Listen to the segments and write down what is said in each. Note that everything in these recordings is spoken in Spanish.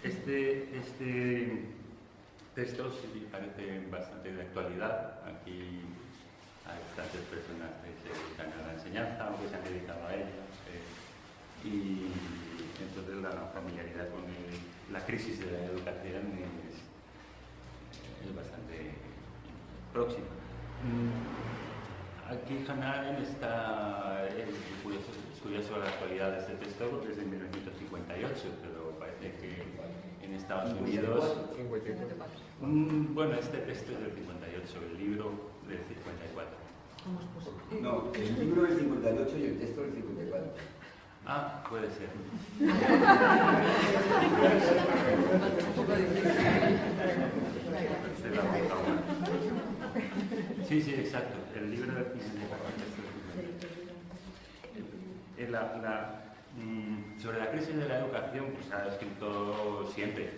Este texto sí parece bastante de actualidad. Aquí hay bastantes personas que se dedican a la enseñanza o que se han dedicado a ella. Y entonces la familiaridad con la crisis de la educación es bastante próxima. Aquí Hannah Arendt es curioso la actualidad de este texto porque es de 1958, pero parece que en Estados Unidos... Bueno, este texto es del 58, el libro del 54. ¿Cómo es posible? No, el libro del 58 y el texto del 54. Ah, puede ser. Se la ha botado mal. Sí, exacto. El libro del 54. Sobre la crisis de la educación, pues ha escrito siempre.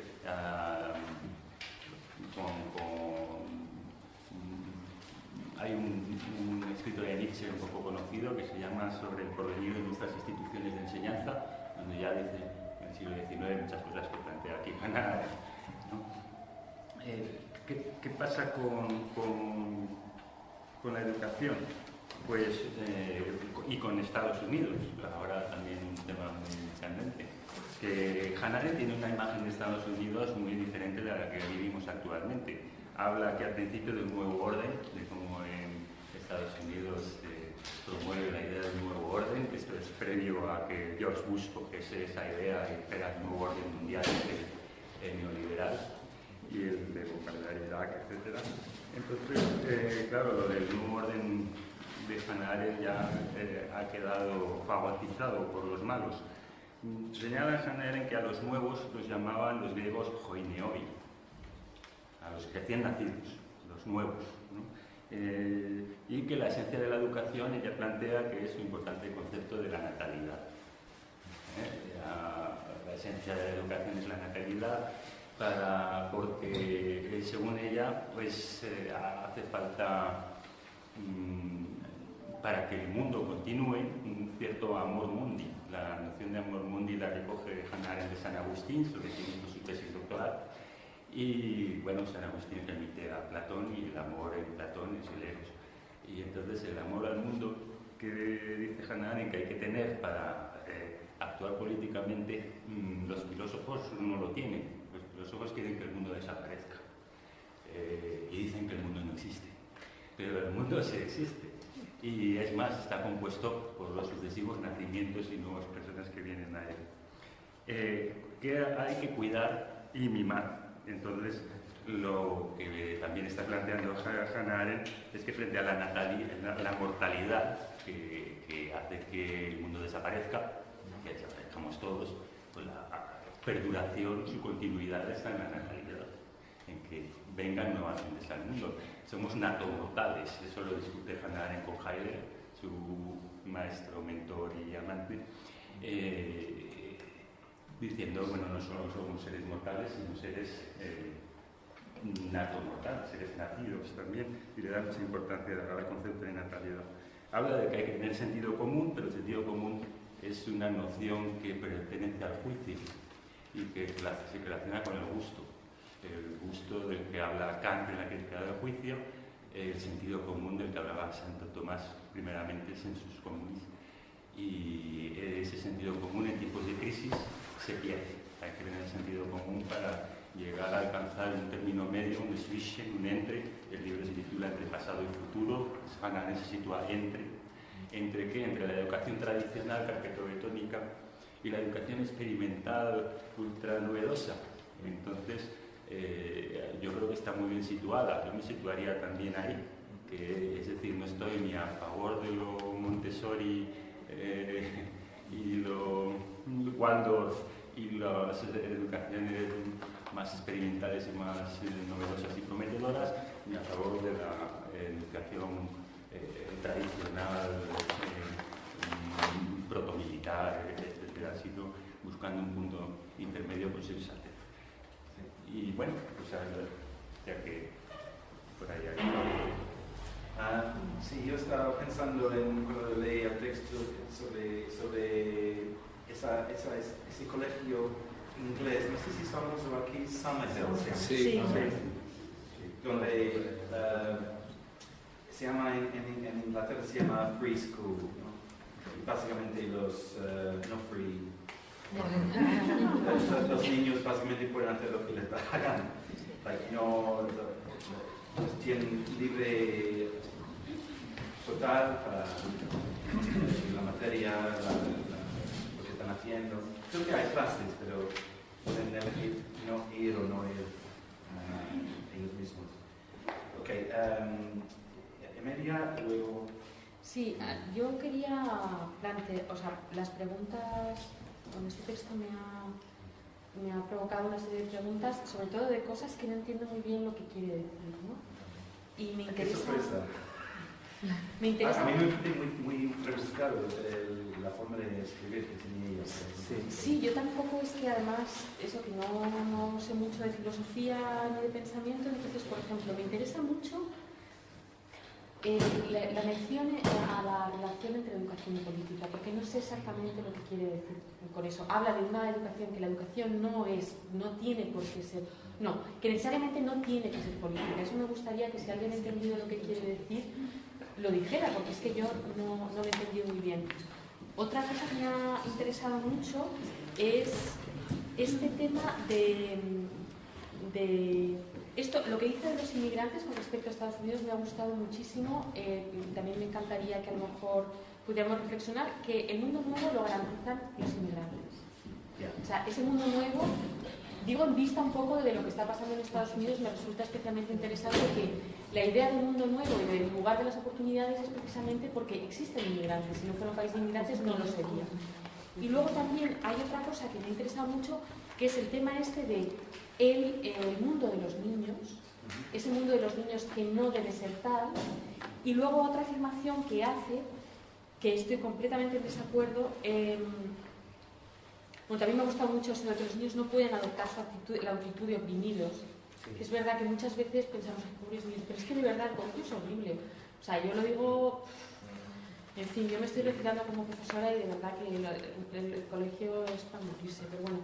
Hay un escrito de Nietzsche un poco conocido que se llama Sobre el porvenir de nuestras instituciones de enseñanza, donde ya dice en el siglo XIX muchas cosas que plantea aquí Hannah Arendt, ¿no? ¿Qué pasa con la educación? Pues, y con Estados Unidos, ahora también un tema muy candente. Que Hannah Arendt tiene una imagen de Estados Unidos muy diferente de la que vivimos actualmente. Habla que al principio de un nuevo orden, de cómo en Estados Unidos promueve la idea de un nuevo orden. Esto es previo a que George Bush cogiese esa idea y creara un nuevo orden mundial neoliberal y el de bombardear Irak, etc. Entonces, claro, lo del nuevo orden de Hannah Arendt ya ha quedado fagotizado por los malos. Señala Hannah Arendt que a los nuevos los llamaban los griegos hoineoi, a los recién nacidos, los nuevos, ¿no? Y que la esencia de la educación, ella plantea que es un importante concepto de la natalidad. La esencia de la educación es la natalidad, porque según ella pues hace falta para que el mundo continúe un cierto amor mundi. La noción de amor mundi la recoge Hannah Arendt de San Agustín, sobre quien hizo su tesis doctoral. Y bueno, San Agustín remite a Platón y el amor en Platón es el eros. Y entonces el amor al mundo que dice Hannah Arendt que hay que tener para actuar políticamente, los filósofos no lo tienen. Los filósofos quieren que el mundo desaparezca y dicen que el mundo no existe, pero el mundo sí existe y es más, está compuesto por los sucesivos nacimientos y nuevas personas que vienen a él, que hay que cuidar y mimar. Entonces, lo que también está planteando Hannah Arendt es que frente a la mortalidad que hace que el mundo desaparezca, que desaparezcamos todos, pues la perduración, su continuidad está en la natalidad, en que vengan nuevas gentes al mundo. Somos natomortales, eso lo discute Hannah Arendt con Heidegger, su maestro, mentor y amante, diciendo, bueno, no solo somos seres mortales, sino seres natomortales, seres nacidos también, y le da mucha importancia al concepto de natalidad. Habla de que hay que tener sentido común, pero el sentido común es una noción que pertenece al juicio y que se relaciona con el gusto. El gusto del que habla Kant en la crítica del juicio, el sentido común del que hablaba Santo Tomás primeramente, sensus communis. Y ese sentido común en tiempos de crisis se pierde. Hay que tener sentido común para llegar a alcanzar un término medio, un zwischen, un entre. El libro se titula Entre pasado y futuro. Hannah Arendt se sitúa ¿entre qué? Entre la educación tradicional, carpetobetónica, y la educación experimental, ultra novedosa. Entonces, yo creo que está muy bien situada. Yo me situaría también ahí, es decir, no estoy ni a favor de lo Montessori y lo Waldorf y las educaciones más experimentales y más novedosas y prometedoras, ni a favor de la educación tradicional, protomilitar, etcétera, sino buscando un punto intermedio por sensatez. Y bueno, pues ya que por ahí hay... Sí, yo estaba pensando cuando leí el texto sobre ese colegio inglés, no sé si somos o aquí, Summerhill, Sí. donde se llama en Inglaterra se llama Free School, ¿no? Y básicamente no free. Los niños básicamente pueden hacer lo que les da la gana. Tienen libre total para la materia, lo que están haciendo. Creo que hay clases, pero pueden elegir no ir o no ir ellos mismos. Ok, Emilia, luego... Sí, yo quería plantear, las preguntas, con este texto me ha provocado una serie de preguntas, sobre todo de cosas que no entiendo muy bien lo que quiere decir, ¿no? Y me interesa... ¡Qué sorpresa! Me interesa... A mí me parece muy rebuscado la forma de escribir que tenía ella. Sí, yo tampoco, es que además, eso que no sé mucho de filosofía ni de pensamiento, entonces, por ejemplo, me interesa mucho la mención a la relación entre educación y política, porque no sé exactamente lo que quiere decir con eso. Habla de una educación, que la educación no tiene por qué ser, que necesariamente no tiene que ser política. Eso me gustaría que si alguien ha entendido lo que quiere decir, lo dijera, porque es que yo no lo he entendido muy bien. Otra cosa que me ha interesado mucho es este tema de esto, lo que dice de los inmigrantes con respecto a Estados Unidos me ha gustado muchísimo. También me encantaría que a lo mejor pudiéramos reflexionar que el mundo nuevo lo garantizan los inmigrantes. O sea, ese mundo nuevo, digo en vista un poco de lo que está pasando en Estados Unidos, me resulta especialmente interesante que la idea del mundo nuevo y del lugar de las oportunidades es precisamente porque existen inmigrantes. Si no fuera un país de inmigrantes no lo sería. Y luego también hay otra cosa que me ha interesado mucho, que es el tema este de el mundo de los niños, ese mundo de los niños que no debe ser tal, y luego otra afirmación que hace, que estoy completamente en desacuerdo, también me ha gustado mucho eso de que los niños no pueden adoptar la actitud de oprimidos. Sí. Es verdad que muchas veces pensamos, pobres niños, pero es que de verdad el colegio es horrible. O sea, yo lo digo, en fin, yo me estoy retirando como profesora y de verdad que el colegio es para morirse, pero bueno.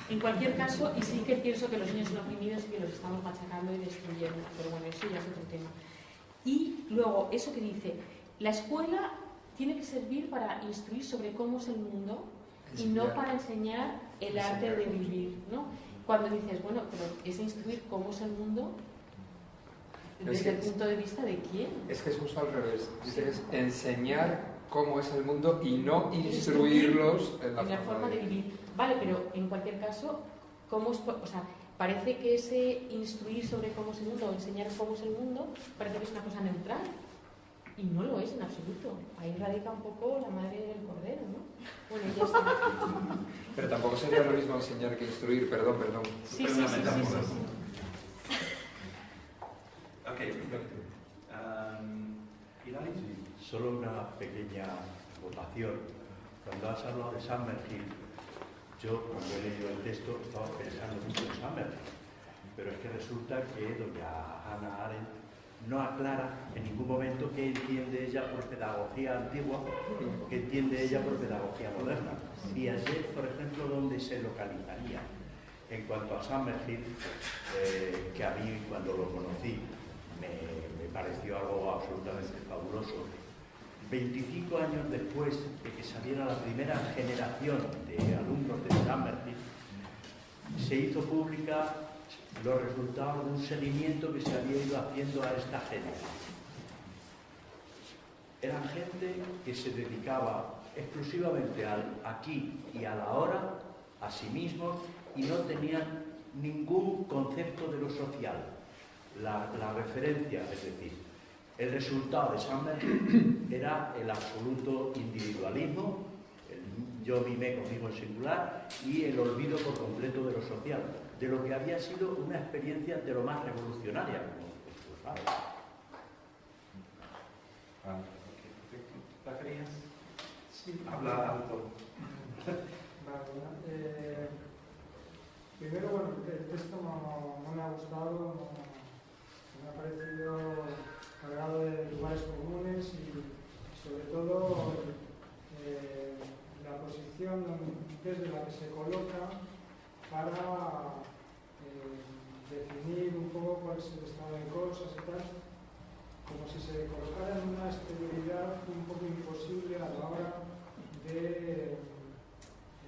En cualquier caso, y sí que pienso que los niños son oprimidos y que los estamos machacando y destruyendo, pero bueno, eso ya es otro tema. Y luego, eso que dice, la escuela tiene que servir para instruir sobre cómo es el mundo y no para enseñar el arte de vivir, ¿no? Cuando dices, bueno, pero es instruir cómo es el mundo desde el punto de vista de quién. Es que es justo al revés. Dices enseñar cómo es el mundo y no instruirlos en la forma de vivir. Vale, pero en cualquier caso, parece que ese instruir sobre cómo es el mundo o enseñar cómo es el mundo parece que es una cosa neutral. Y no lo es en absoluto. Ahí radica un poco la madre del cordero, ¿no? Bueno, ya está. Pero tampoco sería lo mismo enseñar que instruir, perdón. Sí. Ok, perfecto. Solo una pequeña votación. Cuando has hablado de Summerhill, yo cuando he leído el texto estaba pensando mucho en Summerhill, pero es que resulta que doña Hannah Arendt no aclara en ningún momento qué entiende ella por pedagogía antigua, qué entiende ella por pedagogía moderna. Y ayer, por ejemplo, ¿dónde se localizaría? En cuanto a Summerhill, que a mí cuando lo conocí me pareció algo absolutamente fabuloso. 25 años después de que saliera la primera generación de alumnos de Summerhill, se hizo pública los resultados de un seguimiento que se había ido haciendo a esta gente. Eran gente que se dedicaba exclusivamente al aquí y a la hora, a sí mismos, y no tenían ningún concepto de lo social. La referencia, es decir, el resultado de Summerhill era el absoluto individualismo, el yo mimé conmigo en singular, y el olvido por completo de lo social, de lo que había sido una experiencia de lo más revolucionaria, como tú sabes. ¿Zacarías? Sí. Habla alto. Vale, primero, bueno, el texto no me ha gustado, me ha parecido cargado de lugares comunes y sobre todo la posición desde la que se coloca para definir un poco cuál es el estado de cosas y tal, como si se colocara en una exterioridad un poco imposible a la hora de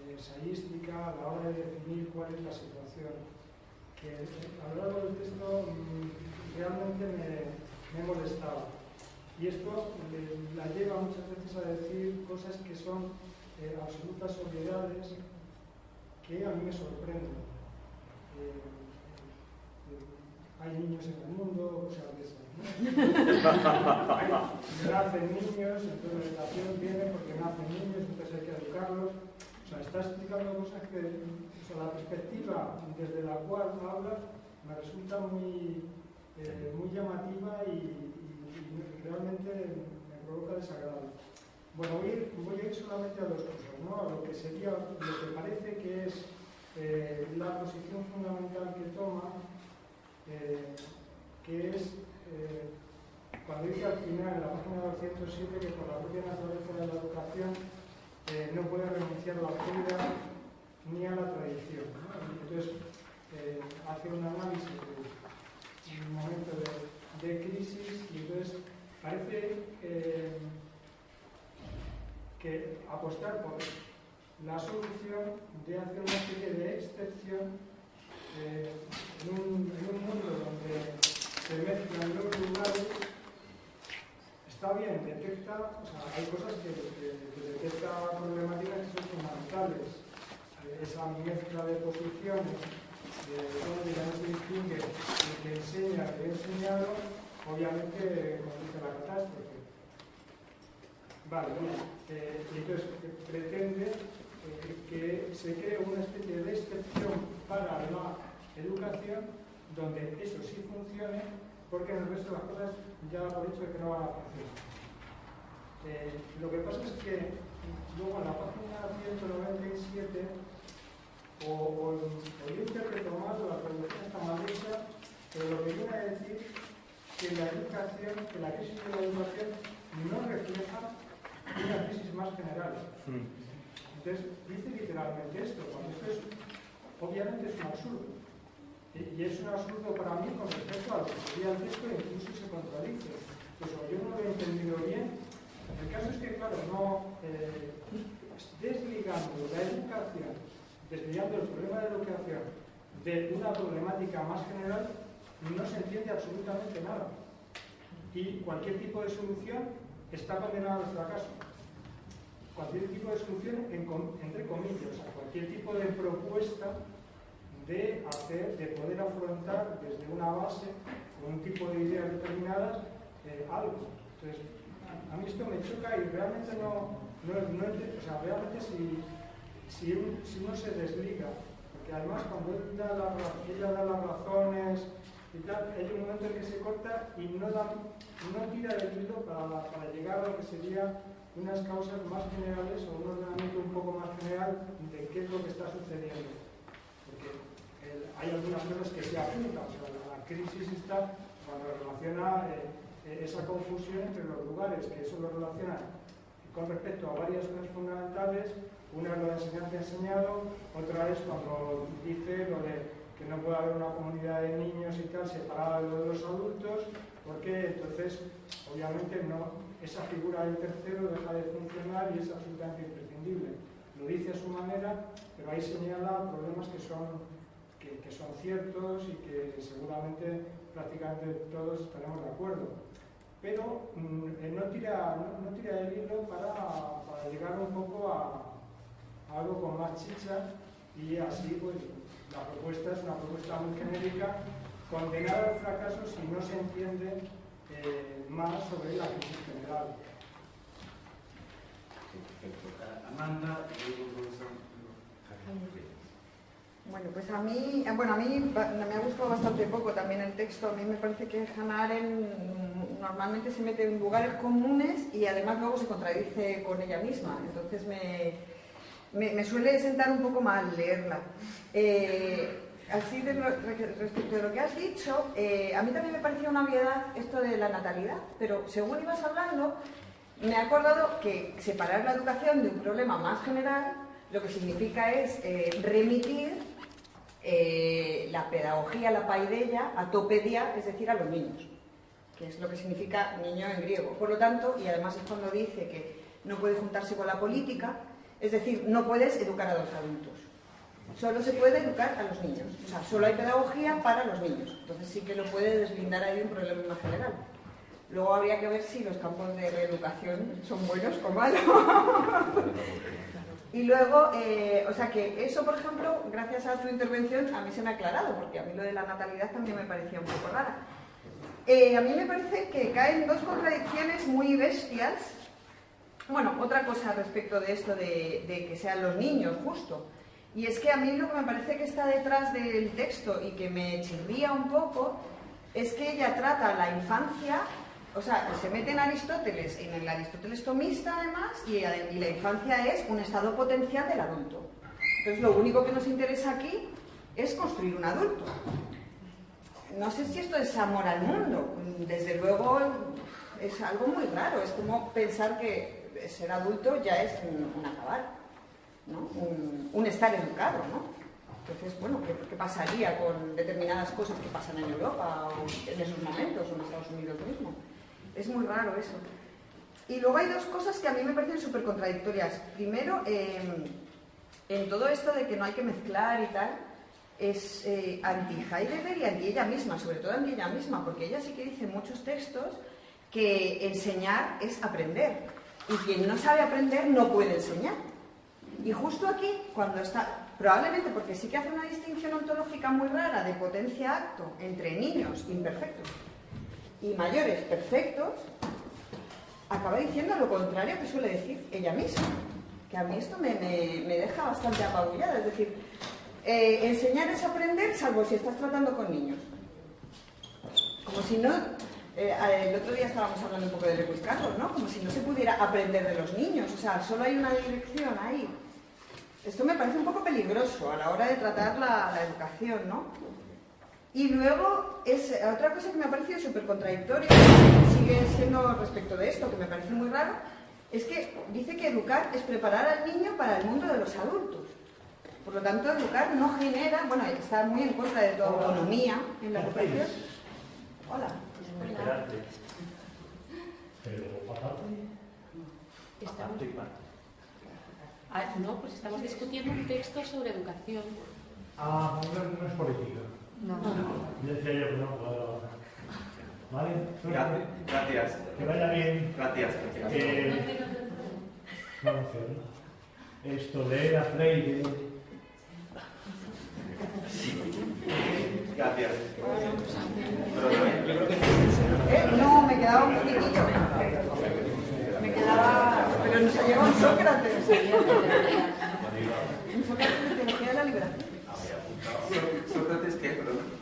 ensayística, a la hora de definir cuál es la situación. Que a lo largo del texto realmente me molestaba. Y esto la lleva muchas veces a decir cosas que son absolutas obviedades que a mí me sorprenden. Hay niños en el mundo, o sea, de eso, ¿no? Nacen niños, entonces la educación viene porque nacen niños, entonces hay que educarlos. O sea, está explicando cosas que, o sea, la perspectiva desde la cual habla me resulta muy llamativa y realmente me provoca desagrado. Bueno, voy a ir solamente a dos cosas, ¿no? A lo que sería, lo que parece que es la posición fundamental que toma, que es cuando dice al final, en la página 207, que por la propia naturaleza de la educación no puede renunciar a la autoridad ni a la tradición, ¿no? Entonces, hace un análisis de un momento de crisis y entonces parece que apostar por la solución de hacer una especie de excepción en un mundo donde se mezclan los lugares. Está bien, detecta, o sea, hay cosas que detecta problemáticas que son fundamentales. Esa mezcla de posiciones, donde ya no se distingue el que enseña, el que ha enseñado, obviamente conduce a la catástrofe. Vale, y entonces pretende que se cree una especie de excepción para la educación donde eso sí funcione, porque en el resto de las cosas ya por hecho de que no van a funcionar. Lo que pasa es que luego en la página 197 o yo interpreto mal, la traducción está mal hecha, pero lo que viene a decir que la educación, que la crisis de la educación no refleja una crisis más general. Entonces, dice literalmente esto, cuando esto es, obviamente es un absurdo. Y es un absurdo para mí con respecto a lo que sería el texto e incluso se contradice. Pues yo no lo he entendido bien. El caso es que, claro, no desligando la educación, desviando el problema de la educación de una problemática más general, no se entiende absolutamente nada. Y cualquier tipo de solución está condenada al fracaso. Cualquier tipo de solución, entre comillas, o sea, cualquier tipo de propuesta de poder afrontar desde una base, con un tipo de ideas determinadas, algo. Entonces, a mí esto me choca y realmente no o sea, realmente si uno se desliga, porque además cuando ella da las razones y tal, hay un momento en que se corta y no tira del hilo para llegar a lo que sería unas causas más generales o un ordenamiento un poco más general de qué es lo que está sucediendo. Porque hay algunas cosas que se apuntan, o sea, la crisis está cuando relaciona esa confusión entre los lugares, que eso lo relaciona con respecto a varias cosas fundamentales. Una es lo de enseñanza-enseñado, otra es cuando dice lo de que no puede haber una comunidad de niños y tal separada de lo de los adultos, porque entonces obviamente esa figura del tercero deja de funcionar y es absolutamente imprescindible. Lo dice a su manera, pero ahí señala problemas que son ciertos y que seguramente prácticamente todos estaremos de acuerdo. Pero no tira el hilo para llegar un poco a algo con más chicha y así pues la propuesta es una propuesta muy genérica, condenada al fracaso si no se entiende más sobre la crisis general. Amanda, Bueno, pues a mí me ha gustado bastante poco también el texto. A mí me parece que Hannah Arendt normalmente se mete en lugares comunes y además luego se contradice con ella misma. Entonces me suele sentar un poco mal leerla. Así respecto de lo que has dicho, a mí también me parecía una obviedad esto de la natalidad, pero según ibas hablando, me he acordado que separar la educación de un problema más general lo que significa es remitir la pedagogía, la paideia, atopedia, es decir, a los niños, que es lo que significa niño en griego. Por lo tanto, y además es cuando dice que no puede juntarse con la política, es decir, no puedes educar a los adultos. Solo se puede educar a los niños. O sea, solo hay pedagogía para los niños. Entonces sí que lo puede deslindar ahí de un problema más general. Luego habría que ver si los campos de reeducación son buenos o malos. Y luego, o sea que eso, por ejemplo, gracias a tu intervención, a mí se me ha aclarado, porque a mí lo de la natalidad también me parecía un poco rara. A mí me parece que caen dos contradicciones muy bestias. Bueno, otra cosa respecto de esto de que sean los niños, justo. Y es que a mí lo que me parece que está detrás del texto y que me chirría un poco es que ella trata la infancia, o sea, se mete en Aristóteles, en el Aristóteles tomista además, y la infancia es un estado potencial del adulto. Entonces lo único que nos interesa aquí es construir un adulto. No sé si esto es amor al mundo, desde luego es algo muy raro, es como pensar que ser adulto ya es un acabar, ¿no? Un estar educado, ¿no? Entonces, bueno, ¿qué pasaría con determinadas cosas que pasan en Europa o en esos momentos o en Estados Unidos mismo? Es muy raro eso. Y luego hay dos cosas que a mí me parecen súper contradictorias. Primero, en todo esto de que no hay que mezclar y tal, es anti-Heidegger y anti ella misma, sobre todo anti ella misma, porque ella sí que dice en muchos textos que enseñar es aprender. Y quien no sabe aprender no puede enseñar. Y justo aquí, cuando está, probablemente porque sí que hace una distinción ontológica muy rara de potencia-acto entre niños imperfectos y mayores perfectos, acaba diciendo lo contrario que suele decir ella misma. Que a mí esto me deja bastante apabullada. Es decir, enseñar es aprender, salvo si estás tratando con niños. Como si no... el otro día estábamos hablando un poco de Lewis Carroll, ¿no? Como si no se pudiera aprender de los niños, o sea, solo hay una dirección ahí. Esto me parece un poco peligroso a la hora de tratar la educación, ¿no? Y luego, otra cosa que me ha parecido súper contradictoria, sigue siendo respecto de esto, que me parece muy raro, es que dice que educar es preparar al niño para el mundo de los adultos. Por lo tanto, educar no genera, bueno, está muy en contra de toda autonomía en la educación. Hola. Esperarte. Pero aparte. Estamos... no, pues estamos discutiendo un texto sobre educación. Ah, no es política. No. Yo decía yo que no puedo. ¿Vale? Gracias. Que vaya bien. Gracias. No lo sé. Esto leer a Freire. Gracias. No, me quedaba un poquitillo. Me quedaba... Pero nos ha llegado un Sócrates. Un Sócrates de teología de la liberación. ¿Sócrates qué? Perdón.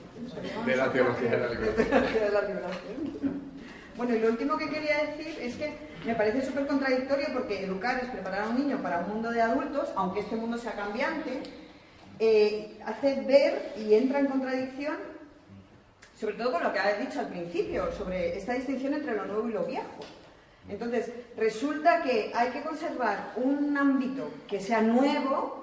De la teología de la liberación. Bueno, y lo último que quería decir es que me parece súper contradictorio porque educar es preparar a un niño para un mundo de adultos, aunque este mundo sea cambiante, hace ver y entra en contradicción, sobre todo con lo que has dicho al principio, sobre esta distinción entre lo nuevo y lo viejo. Entonces, resulta que hay que conservar un ámbito que sea nuevo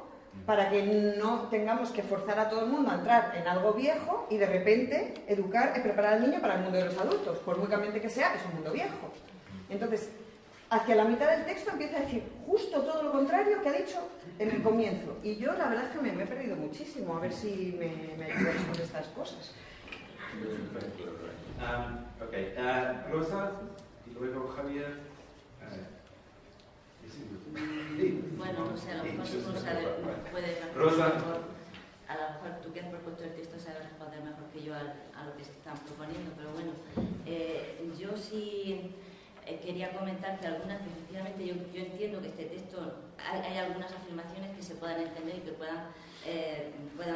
para que no tengamos que forzar a todo el mundo a entrar en algo viejo y de repente educar y preparar al niño para el mundo de los adultos. Por muy cambiante que sea, es un mundo viejo. Entonces, hacia la mitad del texto empieza a decir justo todo lo contrario que ha dicho en el comienzo. Y yo la verdad es que me he perdido muchísimo. A ver si me ayudáis con estas cosas. Rosa y luego Javier. Bueno, no sé, a lo mejor Rosa puede Rosa. A lo mejor tú que has propuesto el texto sabes responder mejor que yo a lo que se están proponiendo, pero bueno, yo sí quería comentar que algunas, efectivamente, yo entiendo que este texto, hay algunas afirmaciones que se puedan entender y que puedan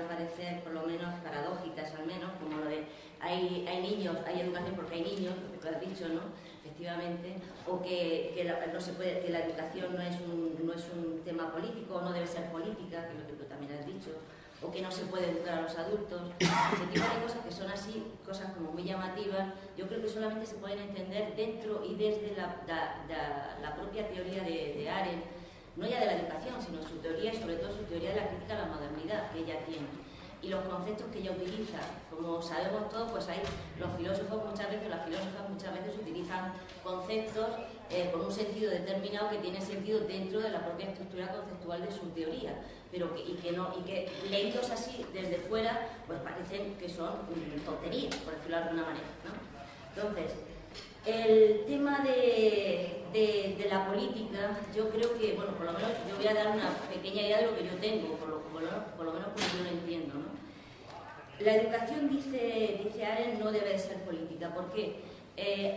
parecer por lo menos paradójicas, al menos, como lo de hay niños, hay educación porque hay niños, lo que tú has dicho, ¿no? Efectivamente, o que no se puede, que la educación no es un tema político, no debe ser política, que es lo que tú también has dicho, o que no se puede educar a los adultos, ese tipo de cosas que son así, cosas como muy llamativas, yo creo que solamente se pueden entender dentro y desde la propia teoría de Arendt, no ya de la educación, sino su teoría y sobre todo su teoría de la crítica a la modernidad que ella tiene. y los conceptos que ella utiliza. Como sabemos todos, pues hay los filósofos muchas veces, las filósofas muchas veces utilizan conceptos con un sentido determinado que tiene sentido dentro de la propia estructura conceptual de su teoría, pero que leídos así desde fuera, pues parecen que son tonterías, por decirlo de alguna manera, ¿no? Entonces, el tema de la política, yo creo que, bueno, por lo menos yo voy a dar una pequeña idea de lo que yo tengo, por lo menos porque yo lo entiendo, ¿no? La educación, dice Arendt, no debe de ser política. ¿Por qué?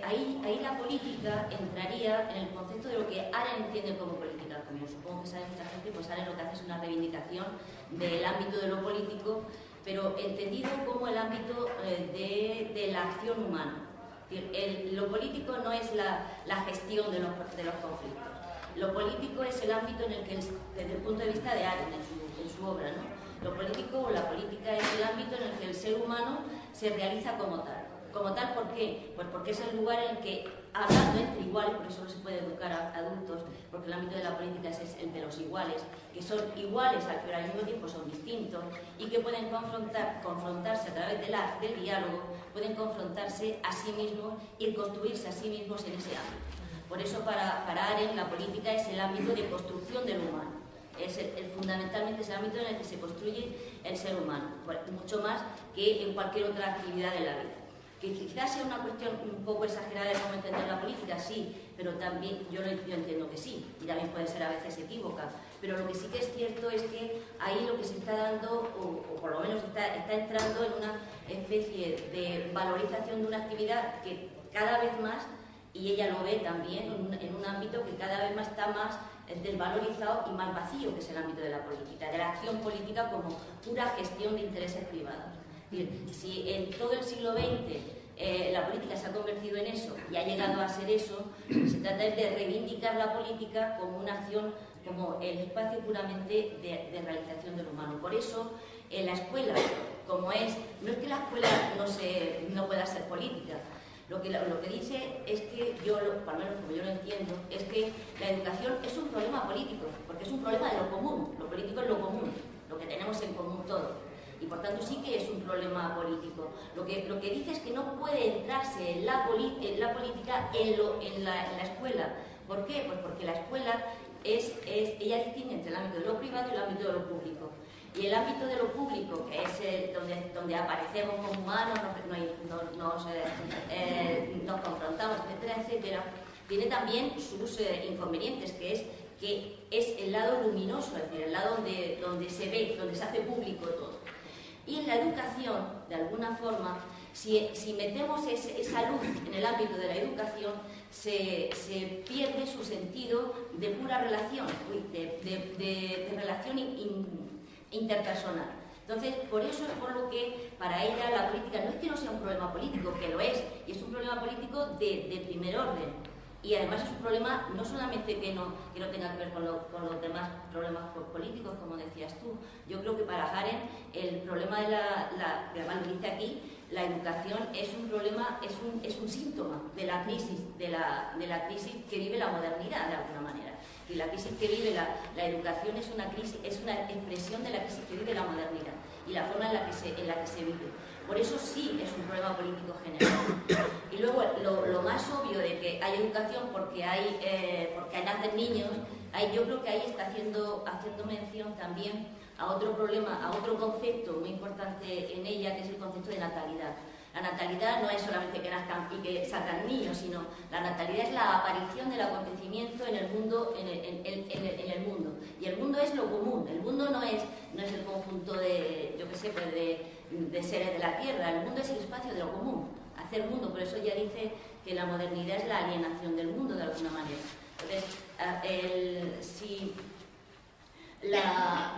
Ahí la política entraría en el concepto de lo que Arendt entiende como política. Como supongo que sabe mucha gente, pues Arendt lo que hace es una reivindicación del ámbito de lo político, pero entendido como el ámbito de la acción humana. Lo político no es la gestión de los conflictos. Lo político es el ámbito en el que, desde el punto de vista de Arendt, en su obra, ¿no? Lo político o la política es el ámbito en el que el ser humano se realiza como tal. ¿Como tal por qué? Pues porque es el lugar en el que, hablando entre iguales, por eso no se puede educar a adultos, porque el ámbito de la política es el de los iguales, que son iguales pero al mismo tiempo son distintos y que pueden confrontarse a través del diálogo, pueden confrontarse a sí mismos y construirse a sí mismos en ese ámbito. Por eso para Arendt la política es el ámbito de construcción del humano. Fundamentalmente es el ámbito en el que se construye el ser humano, mucho más que en cualquier otra actividad de la vida. Que quizás sea una cuestión un poco exagerada de cómo entender la política, sí, pero también yo entiendo que sí, y también puede ser a veces equívoca, pero lo que sí que es cierto es que ahí lo que se está dando, o por lo menos está entrando en una especie de valorización de una actividad que cada vez más, y ella lo ve también, en un ámbito que cada vez más está más desvalorizado y más vacío, que es el ámbito de la política, de la acción política como pura gestión de intereses privados. Si en todo el siglo XX la política se ha convertido en eso y ha llegado a ser eso, se trata de reivindicar la política como una acción, como el espacio puramente de realización del humano. Por eso, en la escuela, como es, no es que la escuela no pueda ser política. Lo que dice es que por lo menos como yo lo entiendo, es que la educación es un problema político, porque es un problema de lo común. Lo político es lo común, lo que tenemos en común todos. Y por tanto sí que es un problema político. Lo que dice es que no puede entrarse en la política en la escuela. ¿Por qué? Pues porque la escuela ella distingue entre el ámbito de lo privado y el ámbito de lo público. Y el ámbito de lo público, que es donde aparecemos como humanos, nos confrontamos, etcétera, etcétera, tiene también sus inconvenientes, que es el lado luminoso, es decir, el lado donde se ve, donde se hace público todo. Y en la educación, de alguna forma, si metemos esa luz en el ámbito de la educación, se pierde su sentido de pura relación, de relación interpersonal. Entonces, por eso es por lo que para ella la política no es que no sea un problema político, que lo es, y es un problema político de primer orden. Y además es un problema no solamente que no tenga que ver con los demás problemas políticos, como decías tú. Yo creo que para Arendt el problema que además lo dice aquí, la educación es un problema, es un síntoma de la crisis, de la crisis que vive la modernidad de alguna manera. Y la crisis que vive la educación es una expresión de la crisis que vive la modernidad y la forma en la que se vive. Por eso sí es un problema político general. Y luego lo más obvio de que hay educación porque nacen niños, yo creo que ahí está haciendo mención también a otro problema, a otro concepto muy importante en ella, que es el concepto de natalidad. La natalidad no es solamente que nazcan y que salgan niños, sino la natalidad es la aparición del acontecimiento en el mundo, en el mundo. Y el mundo es lo común. El mundo no es el conjunto de, yo qué sé, pues de seres de la Tierra. El mundo es el espacio de lo común. Hacer mundo. Por eso ella dice que la modernidad es la alienación del mundo de alguna manera. Entonces, si la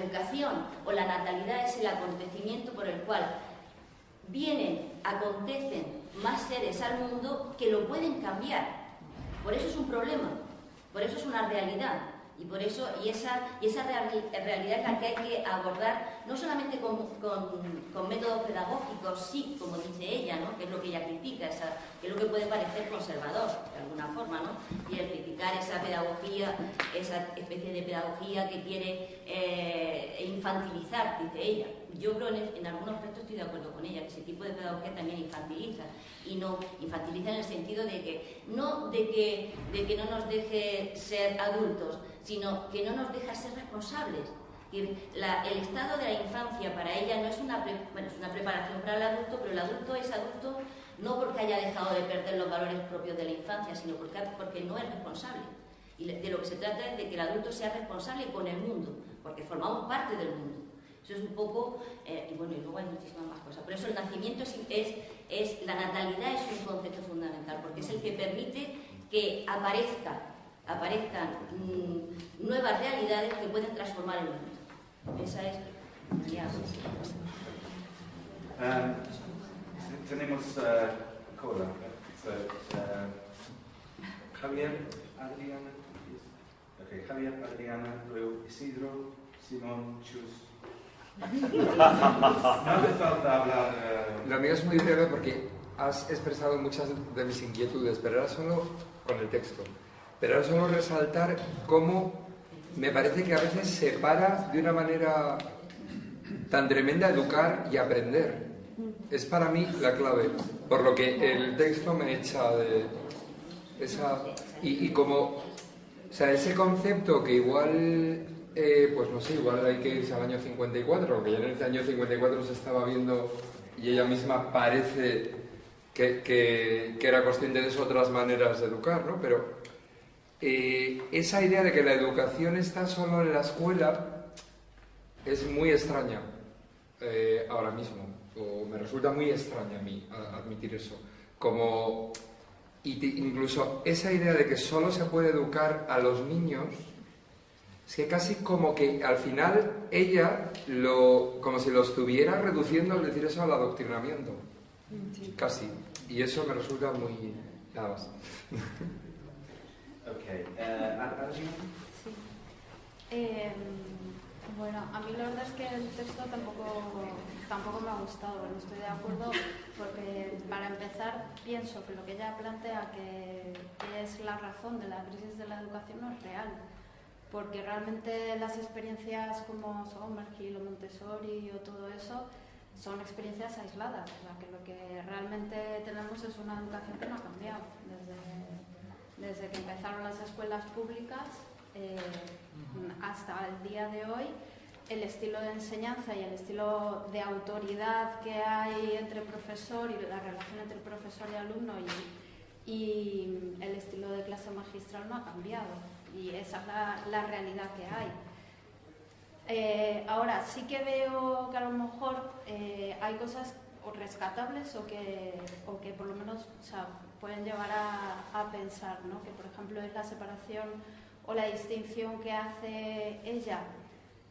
educación o la natalidad es el acontecimiento por el cual acontecen más seres al mundo que lo pueden cambiar. Por eso es un problema, por eso es una realidad. Y por eso, y esa realidad es la que hay que abordar, no solamente con métodos pedagógicos, sí, como dice ella, ¿no? Que es lo que ella critica, que es lo que puede parecer conservador, de alguna forma, ¿no? Y el criticar esa pedagogía, esa especie de pedagogía que quiere infantilizar, dice ella. Yo creo en algunos aspectos estoy de acuerdo con ella, que ese tipo de pedagogía también infantiliza, y no infantiliza en el sentido de que no no nos deje ser adultos, sino que no nos deja ser responsables. El estado de la infancia para ella no es es una preparación para el adulto, pero el adulto es adulto no porque haya dejado de perder los valores propios de la infancia, sino porque no es responsable. Y de lo que se trata es de que el adulto sea responsable con el mundo, porque formamos parte del mundo. Eso es un poco, y bueno, y luego hay muchísimas más cosas. Por eso el nacimiento la natalidad es un concepto fundamental, porque es el que permite que aparezcan nuevas realidades que pueden transformar el mundo. Esa es mi tenemos cola. Javier, Adriana. Okay, Javier, Adriana, luego Isidro, Simón, Chus. No hace falta hablar. La mía es muy breve porque has expresado muchas de mis inquietudes, pero era solo con el texto. Pero era solo resaltar cómo me parece que a veces separa de una manera tan tremenda educar y aprender. Es para mí la clave, por lo que el texto me echa de esa... Y como, o sea, ese concepto que igual, pues no sé, igual hay que irse al año 54, porque ya en ese año 54 se estaba viendo y ella misma parece que era consciente de eso, otras maneras de educar, ¿no? Pero esa idea de que la educación está solo en la escuela es muy extraña ahora mismo, o me resulta muy extraña a mí admitir eso. Como, incluso esa idea de que solo se puede educar a los niños, es que casi como que al final ella como si lo estuviera reduciendo al decir eso al adoctrinamiento. Sí. Casi. Y eso me resulta muy... nada más. Okay. Sí. Bueno, a mí la verdad es que el texto tampoco me ha gustado, no estoy de acuerdo, porque para empezar pienso que lo que ella plantea que es la razón de la crisis de la educación no es real, porque realmente las experiencias como Sommerhill o Montessori o todo eso son experiencias aisladas, o sea, que lo que realmente tenemos es una educación que no ha cambiado desde que empezaron las escuelas públicas hasta el día de hoy. El estilo de enseñanza y el estilo de autoridad que hay entre profesor y la relación entre profesor y alumno y el estilo de clase magistral no ha cambiado, y esa es la realidad que hay. Ahora sí que veo que a lo mejor hay cosas o rescatables o que por lo menos, o sea, pueden llevar a pensar, ¿no? Que por ejemplo es la separación o la distinción que hace ella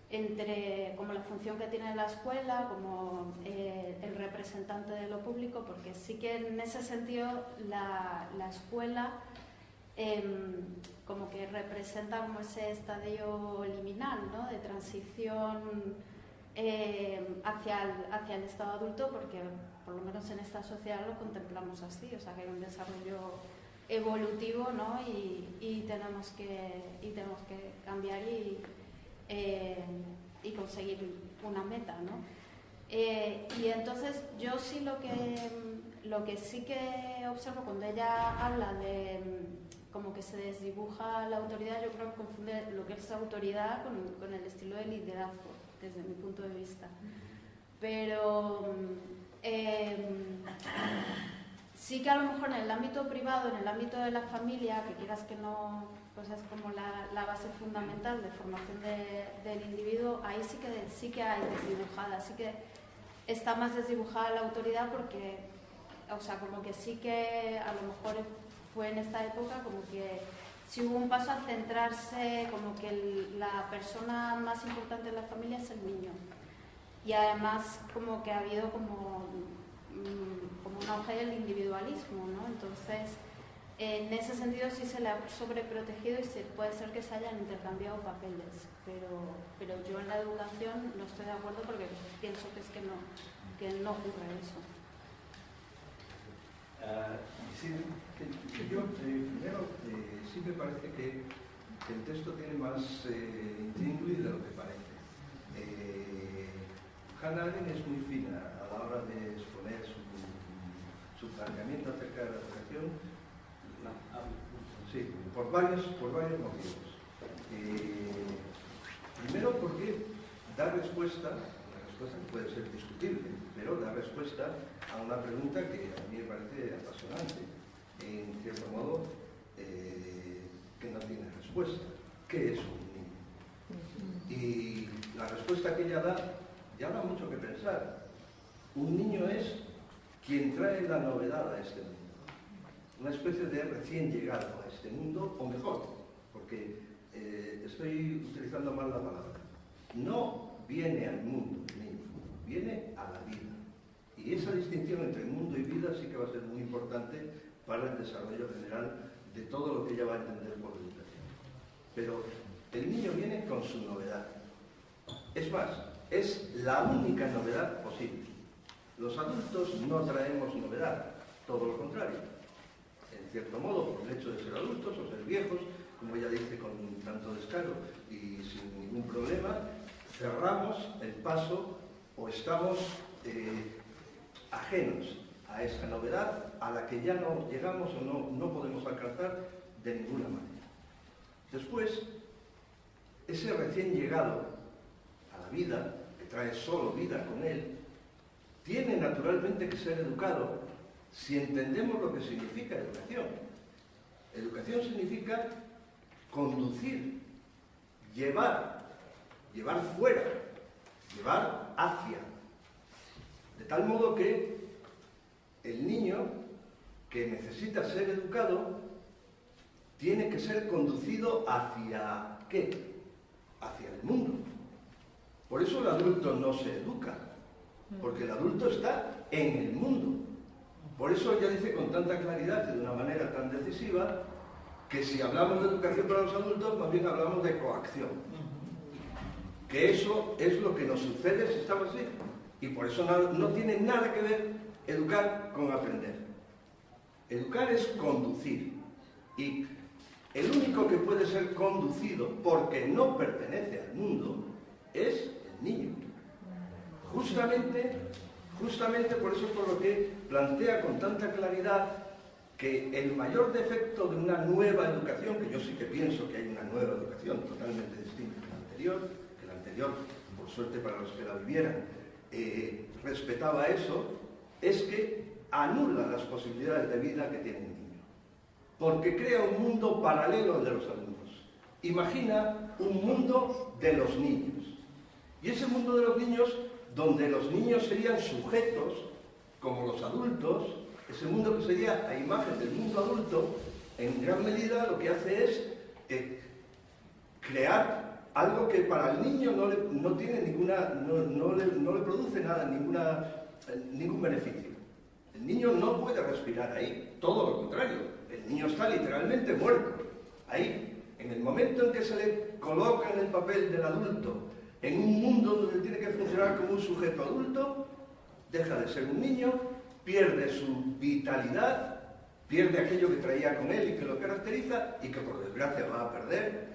entre como la función que tiene la escuela, como el representante de lo público, porque sí que en ese sentido la escuela como que representa como ese estadio liminal, ¿no? De transición hacia el estado adulto, porque por lo menos en esta sociedad lo contemplamos así, o sea que hay un desarrollo evolutivo, ¿no? y tenemos que cambiar y conseguir una meta, ¿no? Y entonces yo sí lo que sí que observo cuando ella habla de como que se desdibuja la autoridad, yo creo que confunde lo que es autoridad con el estilo de liderazgo, desde mi punto de vista. Pero sí que a lo mejor en el ámbito privado, en el ámbito de la familia, que quieras que no, pues es como la base fundamental de formación del individuo, ahí sí que hay desdibujada, sí que está más desdibujada la autoridad, porque, o sea, como que sí que a lo mejor fue en esta época como que sí hubo un paso a centrarse, como que la persona más importante de la familia es el niño. Y además como que ha habido como un auge del individualismo, ¿no? Entonces En ese sentido sí se le ha sobreprotegido y puede ser que se hayan intercambiado papeles, pero yo en la educación no estoy de acuerdo porque pienso que no ocurre eso. Yo, primero, sí me parece que el texto tiene más intríngulis de lo que parece. Hannah Arendt es muy fina a la hora de exponer su planteamiento acerca de la educación. Sí, por varios motivos. Primero porque da respuesta, una respuesta que puede ser discutible, pero da respuesta a una pregunta que a mí me parece apasionante, en cierto modo, que no tiene respuesta. ¿Qué es un niño? Y la respuesta que ella da mucho que pensar. Un niño es quien trae la novedad a este mundo. Una especie de recién llegado a este mundo, o mejor, porque estoy utilizando mal la palabra. No viene al mundo el niño, viene a la vida. Y esa distinción entre mundo y vida sí que va a ser muy importante para el desarrollo general de todo lo que ella va a entender por educación. Pero el niño viene con su novedad. Es más, es la única novedad posible. Los adultos no traemos novedad, todo lo contrario. En cierto modo, por el hecho de ser adultos o ser viejos, como ella dice con tanto descaro y sin ningún problema, cerramos el paso o estamos ajenos a esa novedad a la que ya no llegamos o no podemos alcanzar de ninguna manera. Después, ese recién llegado a la vida, que trae solo vida con él, tiene naturalmente que ser educado si entendemos lo que significa educación. Educación significa conducir, llevar fuera, llevar hacia. De tal modo que el niño que necesita ser educado tiene que ser conducido hacia ¿qué? Hacia el mundo. Por eso el adulto no se educa, porque el adulto está en el mundo. Por eso ella dice con tanta claridad y de una manera tan decisiva que si hablamos de educación para los adultos, más bien hablamos de coacción. Que eso es lo que nos sucede si estamos así. Y por eso no tiene nada que ver educar con aprender. Educar es conducir. Y el único que puede ser conducido porque no pertenece al mundo es el niño. Justamente por eso es por lo que plantea con tanta claridad que el mayor defecto de una nueva educación, que yo sí que pienso que hay una nueva educación totalmente distinta a la anterior, por suerte para los que la vivieran, respetaba eso, es que anula las posibilidades de vida que tiene el niño. Porque crea un mundo paralelo al de los adultos. Imagina un mundo de los niños. Y ese mundo de los niños, donde los niños serían sujetos, como los adultos, ese mundo que sería a imagen del mundo adulto, en gran medida lo que hace es crear algo que para el niño no tiene no le produce nada, ningún beneficio. El niño no puede respirar ahí, todo lo contrario. El niño está literalmente muerto. Ahí, en el momento en que se le coloca en el papel del adulto, en un mundo donde tiene que funcionar como un sujeto adulto, deja de ser un niño, pierde su vitalidad, pierde aquello que traía con él y que lo caracteriza y que por desgracia va a perder,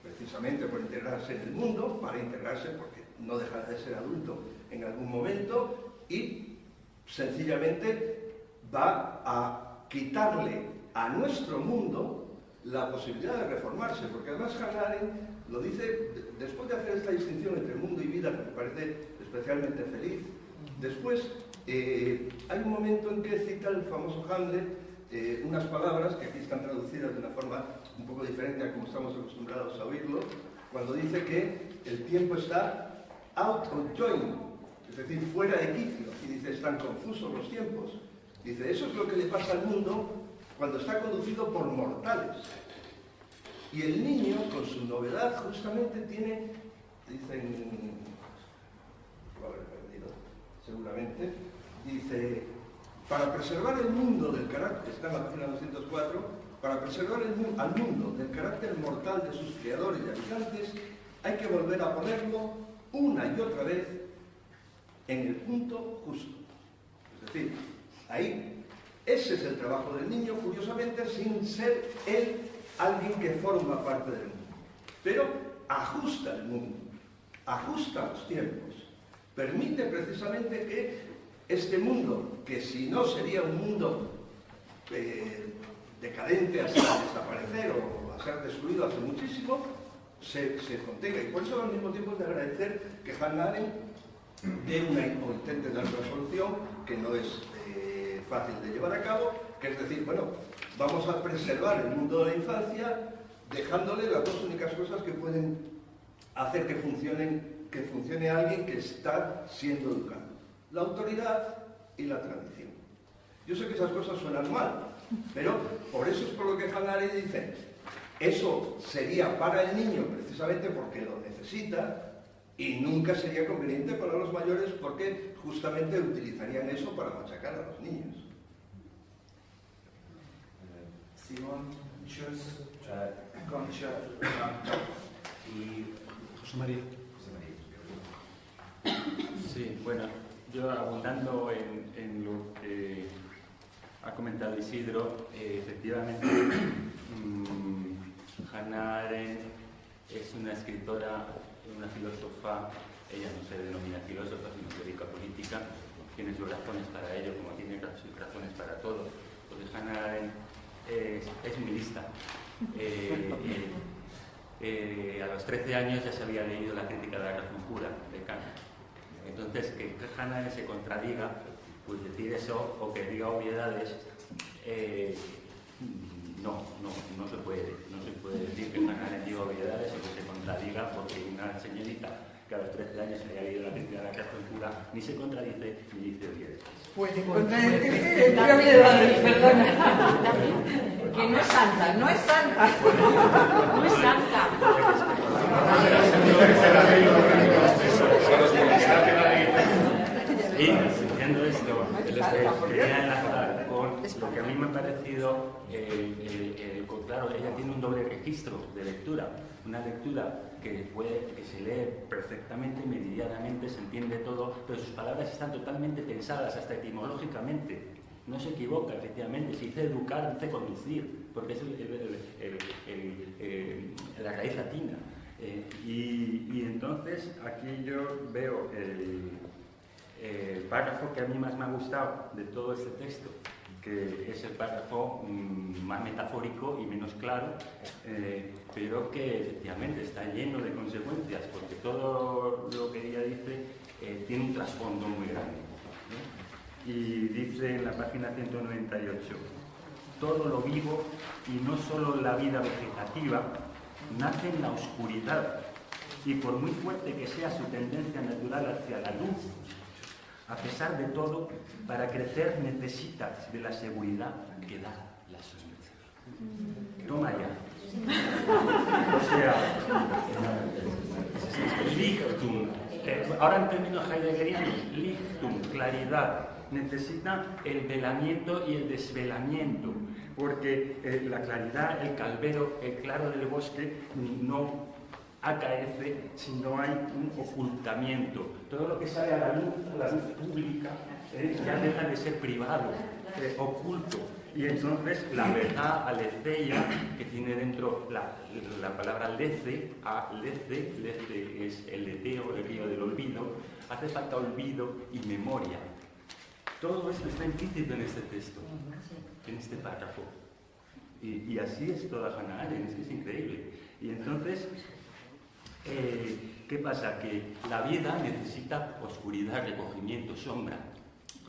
precisamente por integrarse en el mundo, para integrarse porque no deja de ser adulto en algún momento y sencillamente va a quitarle a nuestro mundo la posibilidad de reformarse, porque además Hannah Arendt lo dice después de hacer esta distinción entre mundo y vida, que me parece especialmente feliz. Después hay un momento en que cita el famoso Hamlet unas palabras que aquí están traducidas de una forma un poco diferente a como estamos acostumbrados a oírlo, cuando dice que el tiempo está out of joint, es decir, fuera de quicio, y dice, están confusos los tiempos. Dice, eso es lo que le pasa al mundo cuando está conducido por mortales. Y el niño, con su novedad, justamente tiene, dicen, lo habré perdido, seguramente, dice, para preservar el mundo del carácter, está en la página 204, Para preservar al mundo del carácter mortal de sus creadores y habitantes, hay que volver a ponerlo una y otra vez en el punto justo. Es decir, ahí, ese es el trabajo del niño, curiosamente, sin ser él alguien que forma parte del mundo. Pero ajusta el mundo, ajusta los tiempos, permite precisamente que este mundo, que si no sería un mundo decadente hasta desaparecer o a ser destruido hace muchísimo, se contenga. Y por eso al mismo tiempo es de agradecer que Hannah Arendt dé o intente dar una solución que no es fácil de llevar a cabo, que es decir, bueno, vamos a preservar el mundo de la infancia dejándole las dos únicas cosas que pueden hacer que funcione alguien que está siendo educado: la autoridad y la tradición. Yo sé que esas cosas suenan mal, pero por eso es por lo que Hannah Arendt dice, eso sería para el niño precisamente porque lo necesita, y nunca sería conveniente para los mayores porque justamente utilizarían eso para machacar a los niños. Simón, Schulz, Concha y José María. Sí, bueno, yo abundando en lo que ha comentado Isidro, efectivamente Hannah Arendt es una escritora, una filósofa. Ella no se denomina filósofa, sino teórica política, tiene sus razones para ello, como tiene sus razones para todo, porque Hannah Arendt es muy lista. A los 13 años ya se había leído la crítica de la razón pura de Kant. Entonces, que Hannah Arendt se contradiga, pues decir eso o que diga obviedades, no se puede. No se puede decir que Hannah Arendt diga obviedades o que se contradiga, porque una señorita que a los 13 años se había leído la crítica de la razón pura ni se contradice ni dice obviedades. Puede contradecirse obviedades, perdona. Que no es santa, no es santa. No es santa. Y diciendo esto, quería enlazar con lo que a mí me ha parecido, claro, ella tiene un doble registro de lectura, una lectura que se lee perfectamente, meridianamente, se entiende todo, pero sus palabras están totalmente pensadas, hasta etimológicamente. No se equivoca, efectivamente. Si dice educar, dice conducir, porque es la raíz latina. Y entonces aquí yo veo el párrafo que a mí más me ha gustado de todo este texto, que es el párrafo más metafórico y menos claro, pero que efectivamente está lleno de consecuencias, porque todo lo que ella dice tiene un trasfondo muy grande. Y dice en la página 198, todo lo vivo, y no solo la vida vegetativa, nace en la oscuridad, y por muy fuerte que sea su tendencia natural hacia la luz, a pesar de todo, para crecer necesita de la seguridad que da la sospecha. Toma ya. O sea, lichtum. Ahora en términos heideggerianos, lichtum, claridad. Necesita el velamiento y el desvelamiento, porque la claridad, el calvero, el claro del bosque no acaece si no hay un ocultamiento. Todo lo que sale a la luz pública, ya deja de ser privado, oculto. Y entonces la verdad aletheia, que tiene dentro la palabra lece, lece es el leteo, el río del olvido, hace falta olvido y memoria. Todo esto está implícito en este texto, en este párrafo. Y así es toda Hannah Arendt, es increíble. Y entonces, ¿qué pasa? Que la vida necesita oscuridad, recogimiento, sombra.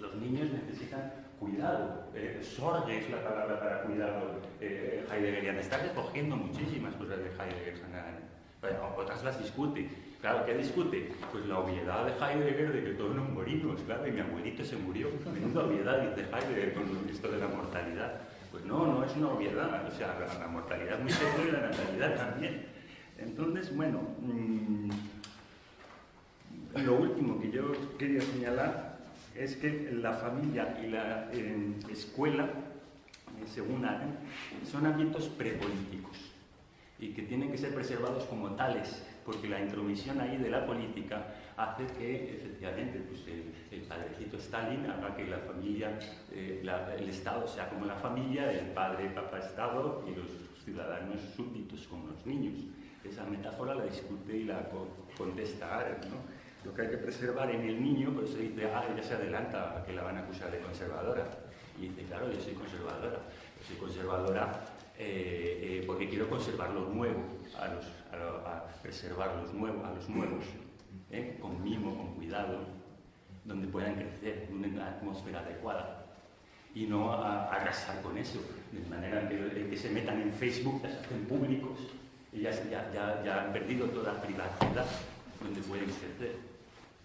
Los niños necesitan cuidado. Sorge es la palabra para cuidado heideggeriana. Está recogiendo muchísimas cosas de Heidegger, Hannah Arendt. Otras las discute. Claro, ¿qué discute? Pues la obviedad de Heidegger de que todos nos morimos, claro, y mi abuelito se murió. Menuda obviedad, dice Heidegger, con esto de la mortalidad. Pues no es una obviedad, o sea, la mortalidad es muy seria y la natalidad también. Entonces, bueno, lo último que yo quería señalar es que la familia y la escuela según Arendt, son ámbitos prepolíticos y que tienen que ser preservados como tales, porque la intromisión ahí de la política hace que, efectivamente, pues el padrecito Stalin haga que la familia, el Estado sea como la familia, el padre, papá, Estado y los ciudadanos súbditos como los niños. Esa metáfora la discute y la contesta Arendt, ¿no? Lo que hay que preservar en el niño, por eso dice, ella se adelanta a que la van a acusar de conservadora. Y dice, claro, yo soy conservadora. Yo soy conservadora porque quiero conservar lo nuevo, a preservar los nuevos, a los nuevos, con mimo, con cuidado, donde puedan crecer en una atmósfera adecuada. Y no a arrasar con eso, de manera que se metan en Facebook, ya se hacen públicos, y ya han perdido toda privacidad donde pueden crecer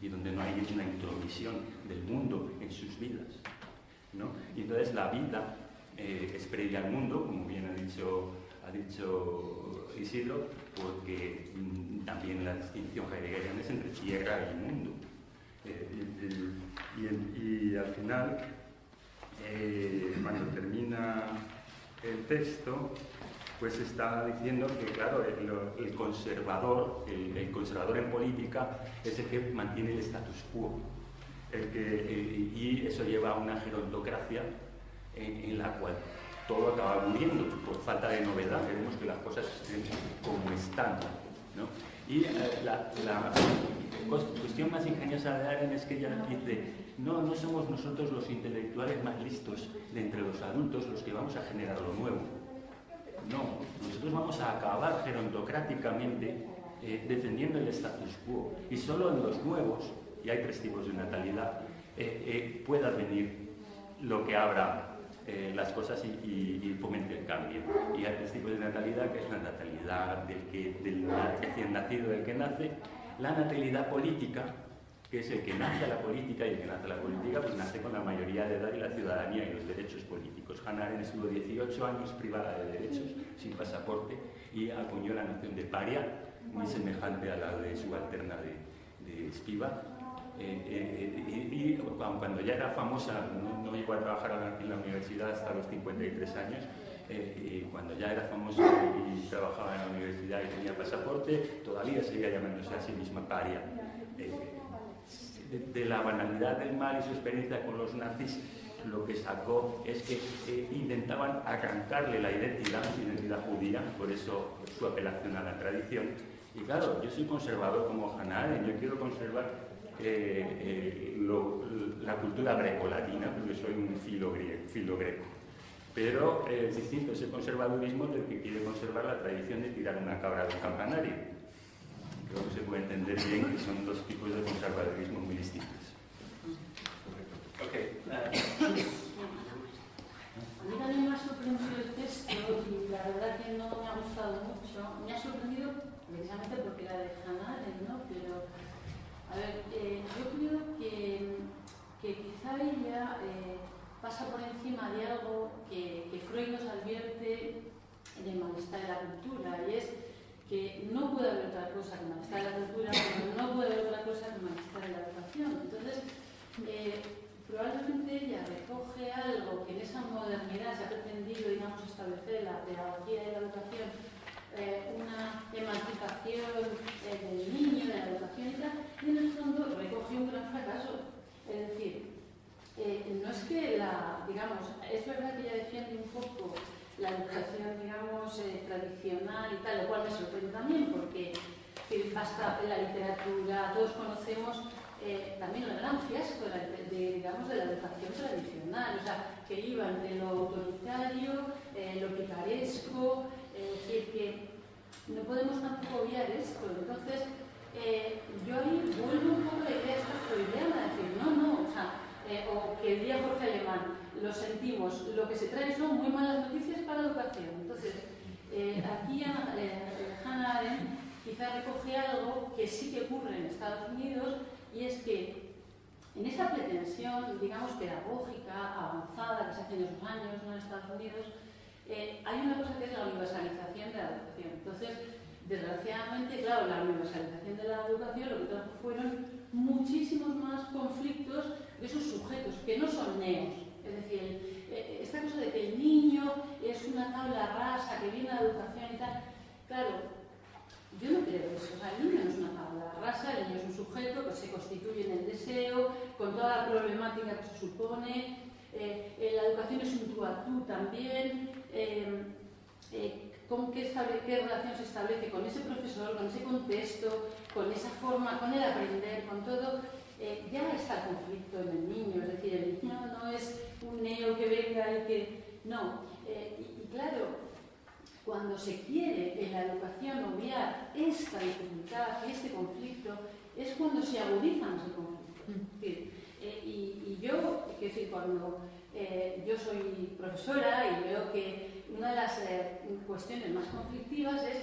y donde no hay una intromisión del mundo en sus vidas, ¿no? Y entonces la vida es previa al mundo, como bien ha dicho Isidro, porque también la distinción heideggeriana es entre tierra y mundo. Y al final, cuando termina el texto, pues está diciendo que, claro, el conservador en política es el que mantiene el status quo, y eso lleva a una gerontocracia en la cual todo acaba muriendo por falta de novedad. Queremos que las cosas estén como están, ¿no? Y la cuestión más ingeniosa de Arendt es que ella dice, no somos nosotros los intelectuales más listos de entre los adultos los que vamos a generar lo nuevo. No, nosotros vamos a acabar gerontocráticamente defendiendo el status quo. Y solo en los nuevos, y hay 3 tipos de natalidad, pueda venir lo que abra las cosas y fomente el cambio. Y hay 3 tipos de natalidad, que es la natalidad del recién nacido, del que nace, la natalidad política, que es el que nace a la política, y el que nace a la política pues nace con la mayoría de edad y la ciudadanía y los derechos políticos. Hannah Arendt estuvo 18 años privada de derechos, sin pasaporte, y acuñó la noción de paria, muy semejante a la de subalterna de Spivak. Y cuando ya era famosa, no llegó a trabajar en la universidad hasta los 53 años, y cuando ya era famosa y trabajaba en la universidad y tenía pasaporte, todavía seguía llamándose a sí misma paria. De la banalidad del mal y su experiencia con los nazis, lo que sacó es que intentaban arrancarle la identidad, su identidad judía, por eso su apelación a la tradición. Y claro, yo soy conservador como Hannah Arendt, yo quiero conservar la cultura grecolatina, porque soy un filo greco. Pero es distinto ese conservadurismo del que quiere conservar la tradición de tirar una cabra de un campanario. Creo que se puede entender bien que son 2 tipos de conservadurismo muy distintos. Okay. A mí también me ha sorprendido el texto y la verdad que no me ha gustado mucho. Me ha sorprendido precisamente porque era de Hannah Arendt, ¿no? Pero, a ver, yo creo que quizá ella pasa por encima de algo que Freud nos advierte en el malestar de la cultura, y es que no puede haber otra cosa que malestar de la cultura, pero no puede haber otra cosa que malestar de la educación. Entonces, probablemente ella recoge algo que en esa modernidad se ha pretendido, digamos, establecer la pedagogía de la educación, una emancipación del niño, de la educación y tal, y en el fondo recoge un gran fracaso. Es decir, no es que digamos, es verdad que ella defiende un poco la educación, digamos, tradicional y tal, lo cual me sorprende también, porque basta la literatura, todos conocemos también el gran fiasco digamos, de la educación tradicional, o sea, que iba entre lo autoritario, lo picaresco, es decir, que no podemos tampoco obviar esto. Entonces, yo ahí vuelvo un poco a la idea esta freudiana, decir, no, o sea, o que diría Jorge Alemán, lo sentimos, lo que se trae son muy malas noticias para la educación. Entonces, aquí Hannah Arendt quizá recoge algo que sí que ocurre en Estados Unidos, y es que en esa pretensión, digamos, pedagógica, avanzada, que se hace en esos años, ¿no?, en Estados Unidos, hay una cosa que es la universalización de la educación. Entonces, desgraciadamente, claro, la universalización de la educación lo que trajo fueron muchísimos más conflictos de esos sujetos, que no son neos. Es decir, esta cosa de que el niño una tabla rasa que viene a la educación y tal. Claro, yo no creo eso. O sea, el niño no es una tabla rasa, el niño es un sujeto que se constituye en el deseo, con toda la problemática que se supone. La educación es un tú a tú también. Con qué relación se establece con ese profesor, con ese contexto, con esa forma, con el aprender, con todo. Ya está el conflicto en el niño, es decir, el niño no es un neo que venga y que... No, y claro, cuando se quiere en la educación obviar esta dificultad, este conflicto, es cuando se agudizan ese conflicto. Es decir, y yo, quiero decir, cuando yo soy profesora y veo que una de las cuestiones más conflictivas es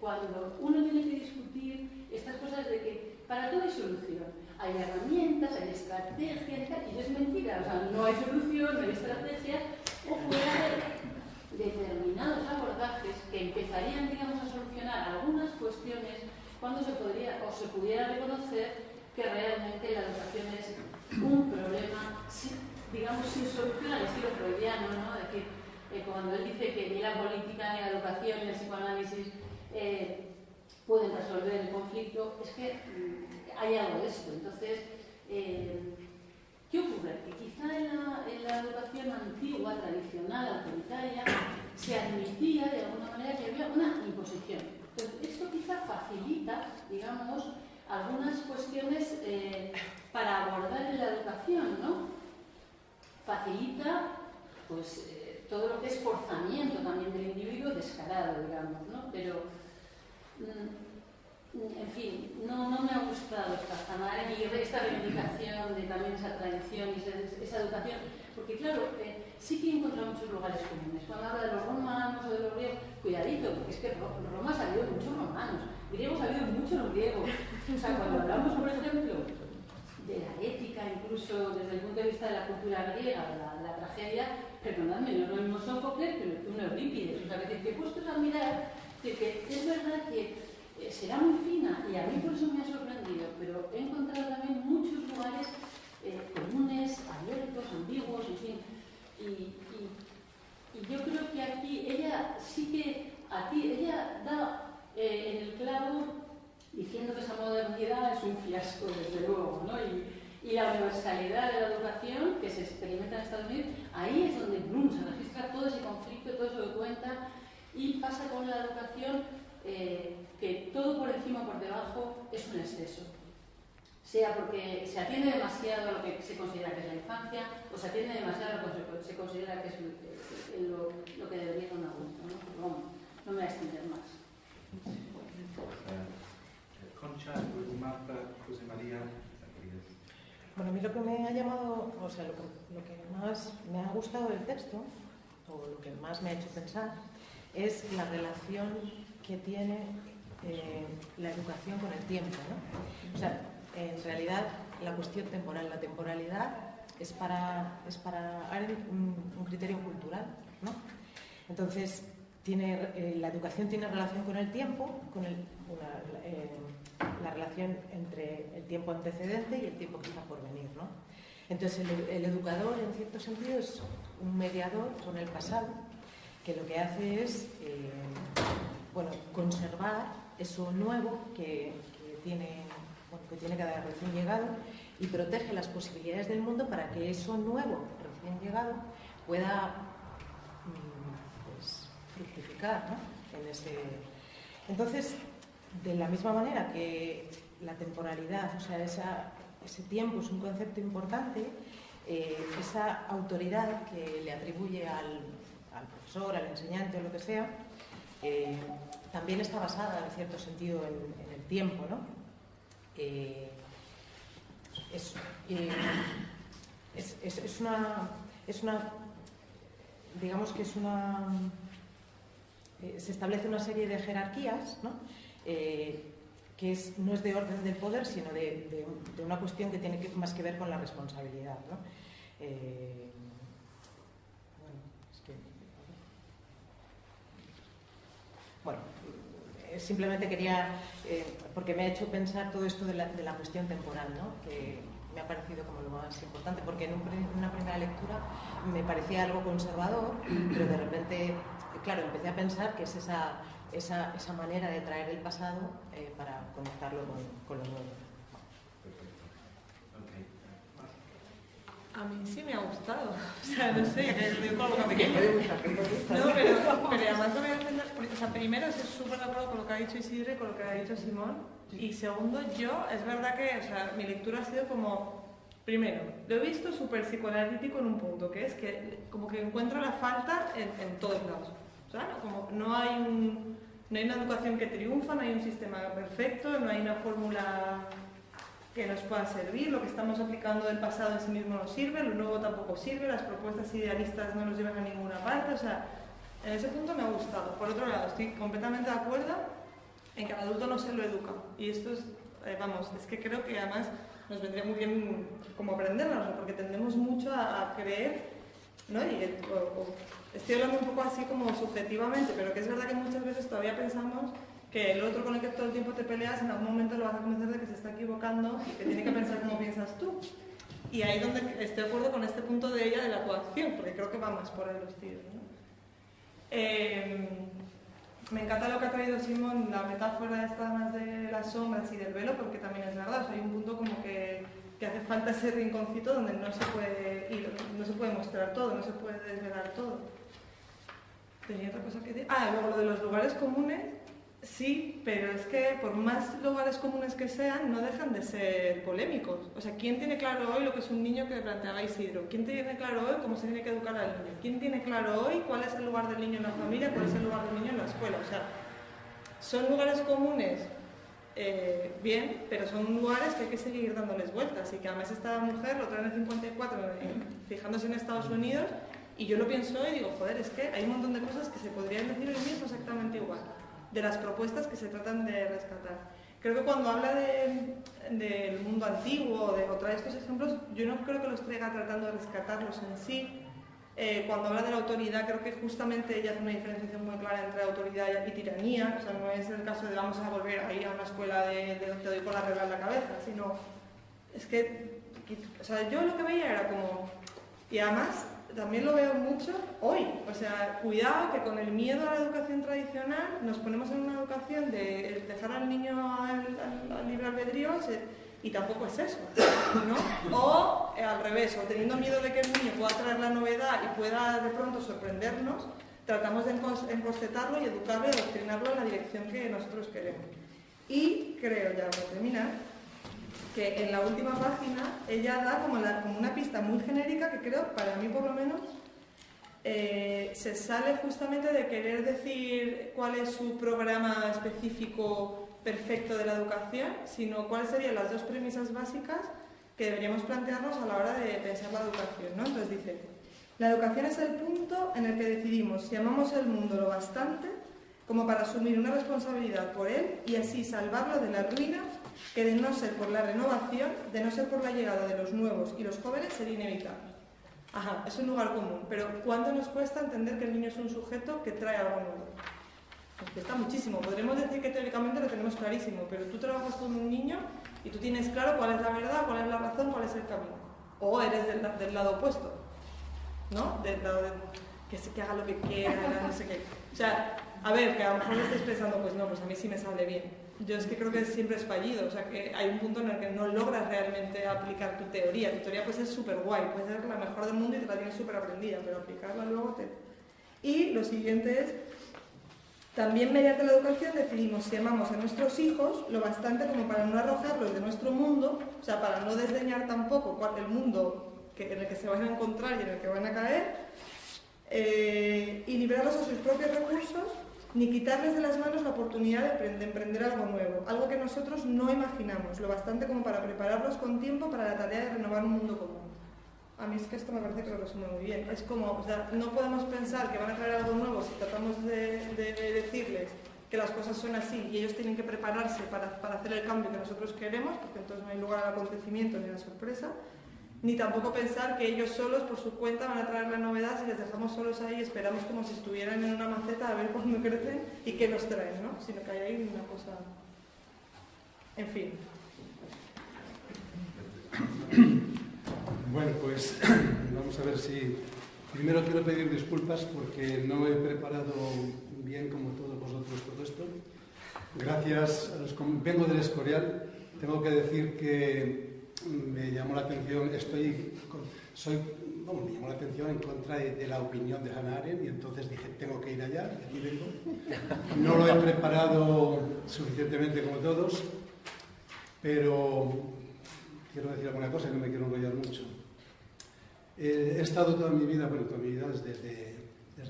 cuando uno tiene que discutir estas cosas de que para todo hay solución. Hay herramientas, hay estrategias y es mentira. O sea, no hay solución, no hay estrategia, o puede haber determinados abordajes que empezarían, digamos, a solucionar algunas cuestiones cuando se pudiera reconocer que realmente la educación es un problema, digamos, sin solución al estilo freudiano, ¿no? Es decir, cuando él dice que ni la política, ni la educación, ni el psicoanálisis pueden resolver el conflicto, es que hay algo de esto. Entonces, ¿qué ocurre? Que quizá en la educación antigua, tradicional, autoritaria, se admitía de alguna manera que había una imposición. Entonces, esto quizá facilita, digamos, algunas cuestiones para abordar en la educación, ¿no? Facilita, pues, todo lo que es forzamiento también del individuo descarado, digamos, ¿no? Pero, en fin, no me ha gustado esta reivindicación de también esa tradición y esa educación, porque claro, sí que he encontrado muchos lugares comunes. Cuando habla de los romanos o de los griegos, cuidadito, porque es que Roma ha habido muchos romanos, griegos ha habido muchos griegos. O sea, cuando hablamos, por ejemplo, de la ética, incluso desde el punto de vista de la cultura griega, de la tragedia, perdonadme, no es lo mismo Sófocles que un Eurípides. O sea, que puestos a mirar, que es verdad que será muy fina, y a mí por eso me ha sorprendido, pero he encontrado también muchos lugares comunes, abiertos, ambiguos, en fin. Y yo creo que aquí ella sí que, ella da en el clavo diciendo que esa modernidad es un fiasco, desde luego, ¿no? Y la universalidad de la educación que se experimenta en Estados Unidos, ahí es donde Bloom se registra todo ese conflicto, todo eso que cuenta, y pasa con la educación que todo por encima o por debajo es un exceso. Sea porque se atiende demasiado a lo que se considera que es la infancia, o se atiende demasiado a lo que se considera que es lo que debería ser un adulto, ¿no? Pero vamos, no me voy a extender más. Concha, Marta, José María. Bueno, a mí lo que me ha llamado, o sea, lo que más me ha gustado del texto, o lo que más me ha hecho pensar, es la relación que tiene la educación con el tiempo, ¿no? O sea, en realidad la cuestión temporal, la temporalidad es para un criterio cultural, ¿no? Entonces, la educación tiene relación con el tiempo, con la relación entre el tiempo antecedente y el tiempo que está por venir, ¿no? Entonces, el educador, en cierto sentido, es un mediador con el pasado, que lo que hace es conservar eso nuevo que tiene cada recién llegado y protege las posibilidades del mundo para que eso nuevo recién llegado pueda fructificar, ¿no? Entonces, de la misma manera que la temporalidad, o sea, ese tiempo es un concepto importante, esa autoridad que le atribuye al profesor, al enseñante o lo que sea, también está basada en cierto sentido en el tiempo, ¿no? Digamos que se establece una serie de jerarquías, ¿no? Que no es de orden del poder, sino de una cuestión que tiene más que ver con la responsabilidad, ¿no? Simplemente quería, porque me ha hecho pensar todo esto de la cuestión temporal, ¿no? Que me ha parecido como lo más importante, porque en una primera lectura me parecía algo conservador, pero de repente claro, empecé a pensar que es esa manera de traer el pasado para conectarlo con lo nuevo. A mí sí me ha gustado, o sea, no sé, que digo algo pequeño. No, pero además lo voy a entender, porque, o sea, primero estoy súper de acuerdo con lo que ha dicho Isidre y con lo que ha dicho Simón, y segundo, yo, es verdad que, o sea, mi lectura ha sido como, primero, lo he visto súper psicoanalítico en un punto, que es que como que encuentro la falta en todos lados, o sea, como no hay una educación que triunfa, no hay un sistema perfecto, no hay una fórmula que nos pueda servir, lo que estamos aplicando del pasado en sí mismo no sirve, lo nuevo tampoco sirve, las propuestas idealistas no nos llevan a ninguna parte, o sea, en ese punto me ha gustado. Por otro lado, estoy completamente de acuerdo en que al adulto no se lo educa, y esto es, vamos, es que creo que además nos vendría muy bien como aprenderlo, porque tendemos mucho a creer, ¿no? Y estoy hablando un poco así como subjetivamente, pero que es verdad que muchas veces todavía pensamos que el otro con el que todo el tiempo te peleas, en algún momento lo vas a convencer de que se está equivocando y que tiene que pensar como piensas tú. Y ahí es donde estoy de acuerdo con este punto de ella de la coacción, porque creo que va más por ahí los tiros, ¿no? Me encanta lo que ha traído Simón, la metáfora esta más de las sombras y del velo, porque también es verdad, o sea, hay un punto como que hace falta ese rinconcito donde no se puede ir, no se puede mostrar todo, no se puede desvelar todo. Tenía otra cosa que decir. Luego lo de los lugares comunes. Sí, pero es que por más lugares comunes que sean, no dejan de ser polémicos. O sea, ¿quién tiene claro hoy lo que es un niño que planteaba Isidro? ¿Quién tiene claro hoy cómo se tiene que educar al niño? ¿Quién tiene claro hoy cuál es el lugar del niño en la familia, cuál es el lugar del niño en la escuela? O sea, son lugares comunes, bien, pero son lugares que hay que seguir dándoles vueltas. Y que además esta mujer lo trae en el 54, fijándose en Estados Unidos, y yo lo pienso y digo, joder, es que hay un montón de cosas que se podrían decir hoy mismo exactamente igual, de las propuestas que se tratan de rescatar. Creo que cuando habla del mundo antiguo o trae estos ejemplos, yo no creo que los traiga tratando de rescatarlos en sí. Cuando habla de la autoridad, creo que justamente ella hace una diferenciación muy clara entre autoridad y tiranía. O sea, no es el caso de vamos a volver ahí a una escuela de te doy con la regla en la cabeza, sino es que, o sea, yo lo que veía era como, y además también lo veo mucho hoy, o sea, cuidado que con el miedo a la educación tradicional nos ponemos en una educación de dejar al niño al libre albedrío y tampoco es eso, ¿no? O al revés, o teniendo miedo de que el niño pueda traer la novedad y pueda de pronto sorprendernos, tratamos de encorsetarlo y educarlo y adoctrinarlo en la dirección que nosotros queremos. Y creo, ya para terminar, que en la última página ella da como una pista muy genérica que creo, para mí por lo menos, se sale justamente de querer decir cuál es su programa específico perfecto de la educación, sino cuáles serían las dos premisas básicas que deberíamos plantearnos a la hora de pensar la educación, ¿no? Entonces dice, la educación es el punto en el que decidimos si amamos el mundo lo bastante como para asumir una responsabilidad por él y así salvarlo de la ruina que de no ser por la renovación, de no ser por la llegada de los nuevos y los jóvenes sería inevitable. Ajá, es un lugar común, pero ¿cuánto nos cuesta entender que el niño es un sujeto que trae algo nuevo? Nos cuesta muchísimo. Podremos decir que teóricamente lo tenemos clarísimo, pero tú trabajas con un niño y tú tienes claro cuál es la verdad, cuál es la razón, cuál es el camino. O eres del lado opuesto, ¿no? Del lado de que haga lo que quiera, no sé qué. O sea, a ver, que a lo mejor estés pensando, pues no, pues a mí sí me sale bien. Yo es que creo que siempre es fallido, o sea que hay un punto en el que no logras realmente aplicar tu teoría. Tu teoría puede ser súper guay, puede ser la mejor del mundo y te la tienes súper aprendida, pero aplicarla luego te... Y lo siguiente es, también mediante la educación decidimos si amamos a nuestros hijos lo bastante como para no arrojarlos de nuestro mundo, o sea, para no desdeñar tampoco el mundo en el que se van a encontrar y en el que van a caer, y librarlos a sus propios recursos, ni quitarles de las manos la oportunidad de emprender algo nuevo, algo que nosotros no imaginamos, lo bastante como para prepararlos con tiempo para la tarea de renovar un mundo común. A mí es que esto me parece que lo resume muy bien. Es como, o sea, no podemos pensar que van a traer algo nuevo si tratamos de decirles que las cosas son así y ellos tienen que prepararse para hacer el cambio que nosotros queremos, porque entonces no hay lugar al acontecimiento ni a la sorpresa. Ni tampoco pensar que ellos solos, por su cuenta, van a traer la novedad si les dejamos solos ahí y esperamos como si estuvieran en una maceta a ver cuándo crecen y qué nos traen, ¿no? Sino que hay ahí una cosa... En fin. Bueno, pues vamos a ver si Primero quiero pedir disculpas porque no he preparado bien, como todos vosotros, todo esto. Gracias a los... Vengo del Escorial. Tengo que decir que me llamó la atención, me llamó la atención en contra de la opinión de Hannah Arendt y entonces dije, tengo que ir allá, y aquí vengo. No lo he preparado suficientemente como todos, pero quiero decir alguna cosa y no me quiero enrollar mucho. He estado toda mi vida, desde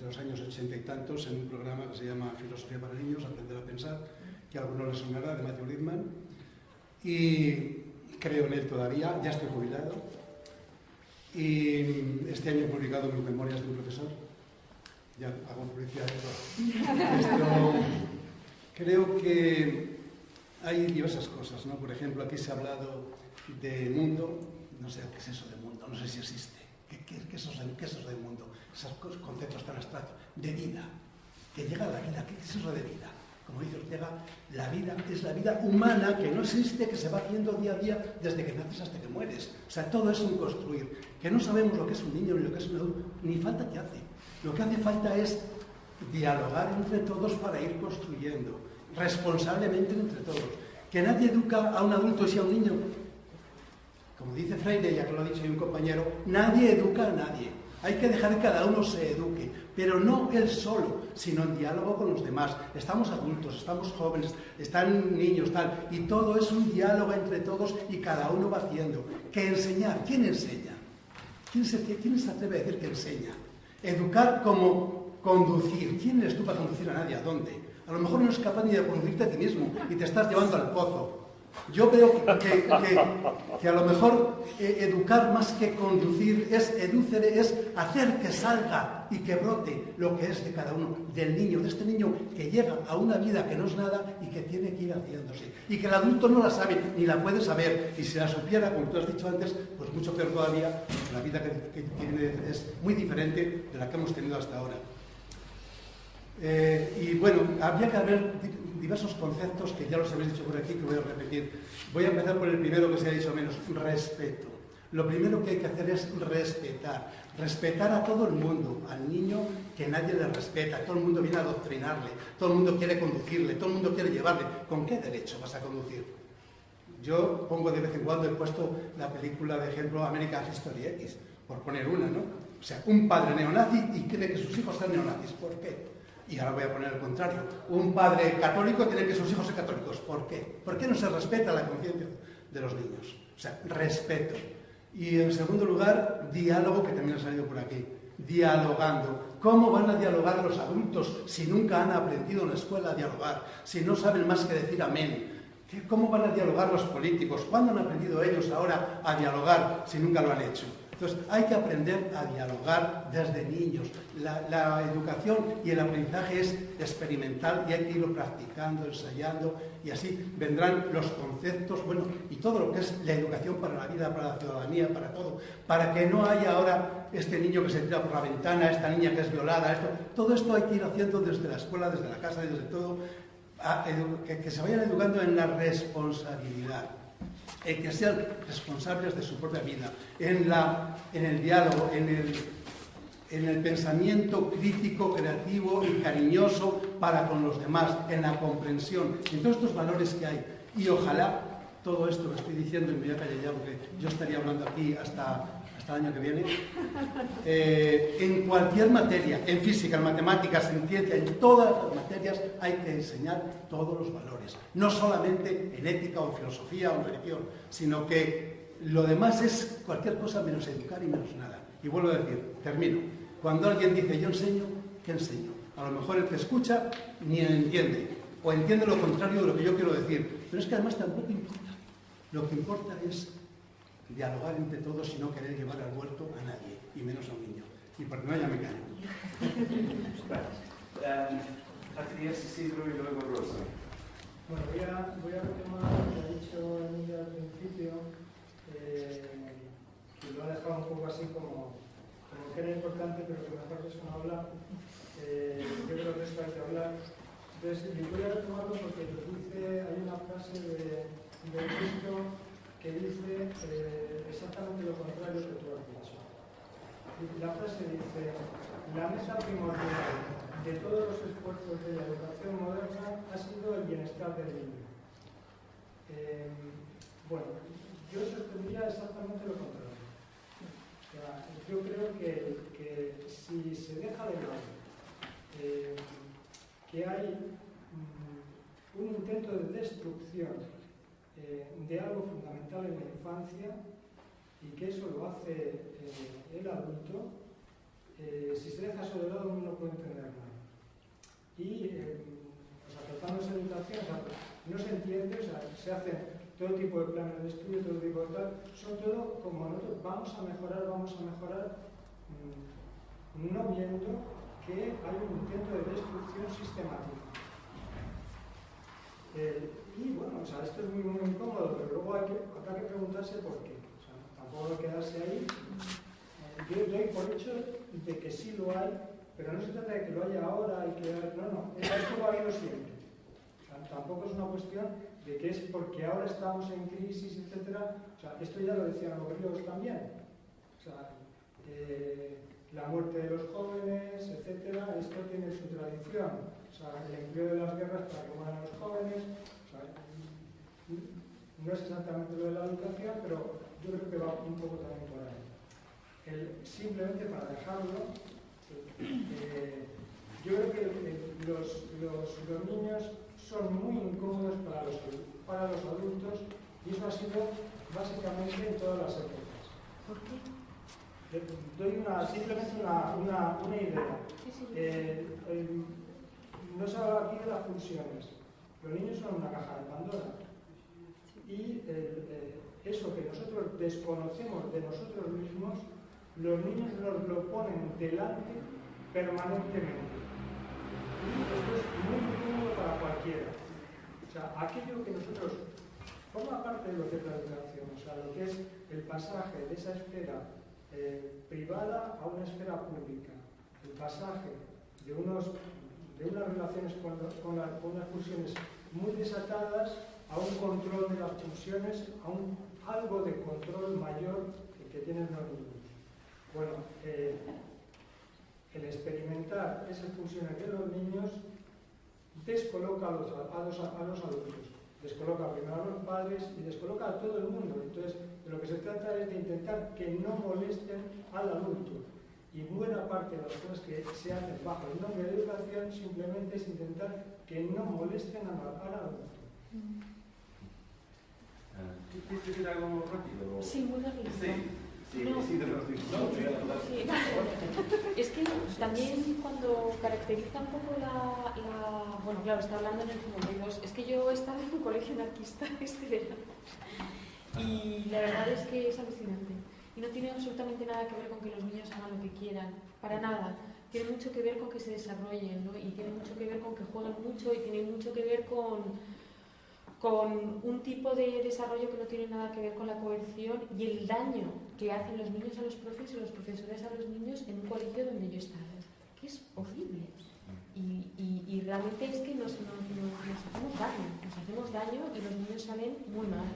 los años 80 y tantos, en un programa que se llama Filosofía para Niños, Aprender a Pensar, que a algunos les sonará, de Matthew Lipman, y creo en él todavía, ya estoy jubilado, y este año he publicado mis memorias de un profesor, ya hago publicidad de esto. Creo que hay diversas cosas, ¿no? Por ejemplo, aquí se ha hablado de mundo, no sé qué es eso de mundo, no sé si existe. ¿Qué es eso del mundo? Esos conceptos tan abstractos. De vida. Que llega a la vida. ¿Qué es eso de vida? Como dice Ortega, la vida es la vida humana que no existe, que se va haciendo día a día desde que naces hasta que mueres. O sea, todo es un construir. Que no sabemos lo que es un niño ni lo que es un adulto, ni falta que hace. Lo que hace falta es dialogar entre todos para ir construyendo, responsablemente entre todos. Que nadie educa a un adulto y sea un niño. Como dice Freire, ya que lo ha dicho un compañero, nadie educa a nadie. Hay que dejar que cada uno se eduque, pero no él solo, sino en diálogo con los demás. Estamos adultos, estamos jóvenes, están niños, tal, y todo es un diálogo entre todos y cada uno va haciendo. ¿Qué enseñar? ¿Quién enseña? ¿Quién se atreve a decir que enseña? Educar como conducir. ¿Quién eres tú para conducir a nadie? ¿A dónde? A lo mejor no eres capaz ni de conducirte a ti mismo y te estás llevando al pozo. Yo veo que a lo mejor educar más que conducir es hacer que salga y que brote lo que es de cada uno, del niño, de este niño que llega a una vida que no es nada y que tiene que ir haciéndose. Y que el adulto no la sabe, ni la puede saber. Y si la supiera, como tú has dicho antes, pues mucho peor todavía, la vida que tiene es muy diferente de la que hemos tenido hasta ahora. Y bueno, habría que haber diversos conceptos que ya los habéis dicho por aquí, que voy a repetir. Voy a empezar por el primero que se ha dicho menos, respeto. Lo primero que hay que hacer es respetar a todo el mundo, al niño que nadie le respeta, todo el mundo viene a adoctrinarle, todo el mundo quiere conducirle, todo el mundo quiere llevarle. ¿Con qué derecho vas a conducir? Yo pongo de vez en cuando, he puesto la película de ejemplo American History X, por poner una, ¿no? O sea, un padre neonazi y cree que sus hijos sean neonazis. ¿Por qué? Y ahora voy a poner el contrario. Un padre católico tiene que sus hijos sean católicos. ¿Por qué? ¿Por qué no se respeta la conciencia de los niños? O sea, respeto. Y en segundo lugar, diálogo, que también ha salido por aquí. Dialogando. ¿Cómo van a dialogar los adultos si nunca han aprendido en la escuela a dialogar? Si no saben más que decir amén. ¿Cómo van a dialogar los políticos? ¿Cuándo han aprendido ellos ahora a dialogar si nunca lo han hecho? Entonces, hay que aprender a dialogar desde niños. La educación y el aprendizaje es experimental y hay que irlo practicando, ensayando, y así vendrán los conceptos, bueno, y todo lo que es la educación para la vida, para la ciudadanía, para todo, para que no haya ahora este niño que se tira por la ventana, esta niña que es violada, todo esto hay que ir haciendo desde la escuela, desde la casa, desde todo, que se vayan educando en la responsabilidad. Que sean responsables de su propia vida, en el diálogo, en el pensamiento crítico, creativo y cariñoso para con los demás, en la comprensión, en todos estos valores que hay. Y ojalá todo esto que estoy diciendo, y me voy a callar ya porque yo estaría hablando aquí hasta el año que viene, en cualquier materia, en física, en matemáticas, en ciencia, en todas las materias hay que enseñar todos los valores. No solamente en ética o en filosofía o en religión, sino que lo demás es cualquier cosa menos educar y menos nada. Y vuelvo a decir, termino, cuando alguien dice yo enseño, ¿qué enseño? A lo mejor el que escucha ni entiende, o entiende lo contrario de lo que yo quiero decir, pero es que además tampoco importa. Lo que importa es dialogar entre todos y no querer llevar al huerto a nadie, y menos a un niño. Y por no, ya me callo. Hacía Isidro y luego Rosa. Bueno, voy a retomar lo que ha dicho Emilia al principio, que lo ha dejado un poco así como que era importante, pero que mejor que eso no habla. Yo creo que esto hay que hablar. Entonces, voy a retomarlo porque hay una frase del texto que dice exactamente lo contrario que tú has dicho. la frase dice: la meta primordial de todos los esfuerzos de la educación moderna ha sido el bienestar del niño. Bueno, yo sostendría exactamente lo contrario. O sea, yo creo que si se deja de lado que hay un intento de destrucción de algo fundamental en la infancia y que eso lo hace el adulto, si se deja eso de lado uno no puede entender nada. Y tratando esa educación, no se entiende, se hacen todo tipo de planes de estudio, todo tipo de tal, son todo como nosotros vamos a mejorar, no viendo que hay un intento de destrucción sistemática. Y bueno, esto es muy incómodo, pero luego habrá que preguntarse por qué. Tampoco quedarse ahí. Yo doy por hecho de que sí lo hay, pero no se trata de que lo haya ahora y que... No, esto lo ha habido siempre. Tampoco es una cuestión de que es porque ahora estamos en crisis, etc. Esto ya lo decían los griegos también. La muerte de los jóvenes, etc. Esto tiene su tradición. El empleo de las guerras para que mueran los jóvenes. No es exactamente lo de la educación, pero yo creo que va un poco también por ahí. Simplemente para dejarlo, yo creo que los niños son muy incómodos para los adultos y eso ha sido básicamente en todas las épocas. ¿Por qué? Doy simplemente una idea. No se habla aquí de las pulsiones. Los niños son una caja de Pandora. Y eso que nosotros desconocemos de nosotros mismos, los niños nos lo ponen delante permanentemente. Y esto es muy incómodo para cualquiera. Aquello que nosotros forma parte de lo que es la educación, lo que es el pasaje de esa esfera privada a una esfera pública, el pasaje de unas relaciones con unas pulsiones muy desatadas a un control de las pulsiones, a algo de control mayor que tienen los niños. Bueno, el experimentar esas pulsiones de los niños descoloca a los adultos, descoloca primero a los padres y descoloca a todo el mundo. Entonces, de lo que se trata es de intentar que no molesten al adulto. Y buena parte de las cosas que se hacen bajo el nombre de educación simplemente es intentar que no molesten al adulto. ¿Quieres decir algo rápido? Sí, muy rápido. Sí, no. Es que también cuando caracteriza un poco bueno, claro, está hablando en el 52, es que yo he estado en un colegio anarquista este verano y la verdad es que es alucinante y no tiene absolutamente nada que ver con que los niños hagan lo que quieran, para nada. Tiene mucho que ver con que se desarrollen, ¿no? Y tiene mucho que ver con que jueguen mucho y tiene mucho que ver con un tipo de desarrollo que no tiene nada que ver con la coerción y el daño que hacen los niños a los profes y los profesores a los niños en un colegio donde yo he estado, que es horrible. Y realmente es que nos hacemos daño y los niños salen muy mal.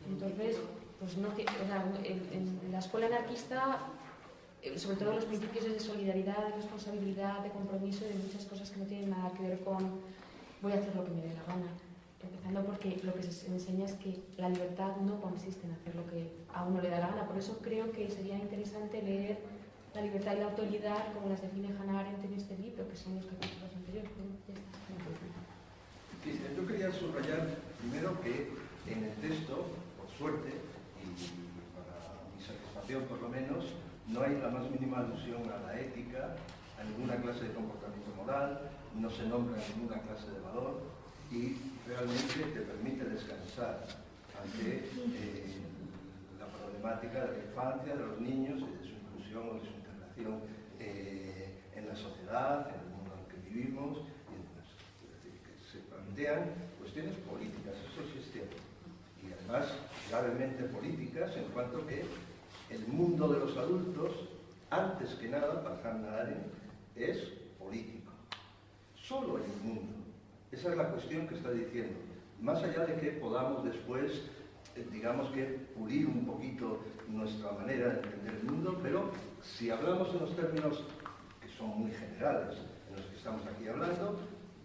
Entonces, pues no, en la escuela anarquista, sobre todo los principios de solidaridad, de responsabilidad, de compromiso, de muchas cosas que no tienen nada que ver con voy a hacer lo que me dé la gana. Empezando porque lo que se enseña es que la libertad no consiste en hacer lo que a uno le da la gana. Por eso creo que sería interesante leer la libertad y la autoridad como las define Hannah Arendt en este libro, que son los capítulos anteriores. Sí, yo quería subrayar primero que en el texto, por suerte, y para mi satisfacción por lo menos, no hay la más mínima alusión a la ética, a ninguna clase de comportamiento moral, no se nombra ninguna clase de valor y realmente te permite descansar ante la problemática de la infancia, de los niños y de su inclusión o de su integración en la sociedad, en el mundo en el que vivimos. Es decir, que se plantean cuestiones políticas, eso sí es cierto. Y además gravemente políticas en cuanto que el mundo de los adultos, antes que nada, para Hannah Arendt, es político. Solo el mundo. Esa es la cuestión que está diciendo. Más allá de que podamos después digamos que pulir un poquito nuestra manera de entender el mundo, pero si hablamos en los términos que son muy generales, en los que estamos aquí hablando,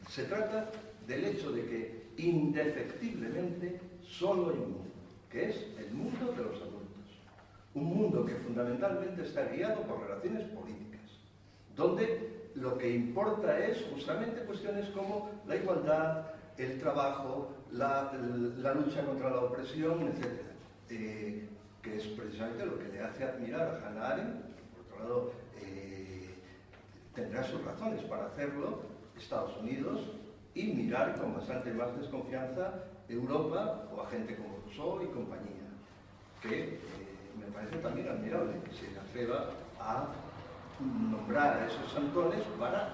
se trata del hecho de que indefectiblemente solo hay un mundo, que es el mundo de los adultos. Un mundo que fundamentalmente está guiado por relaciones políticas, donde lo que importa es justamente cuestiones como la igualdad, el trabajo, la lucha contra la opresión, etc. Que es precisamente lo que le hace admirar a Hannah Arendt. Por otro lado, tendrá sus razones para hacerlo Estados Unidos, y mirar con bastante más desconfianza Europa o a gente como Rousseau y compañía, que me parece también admirable que se atreva a nombrar a esos santones para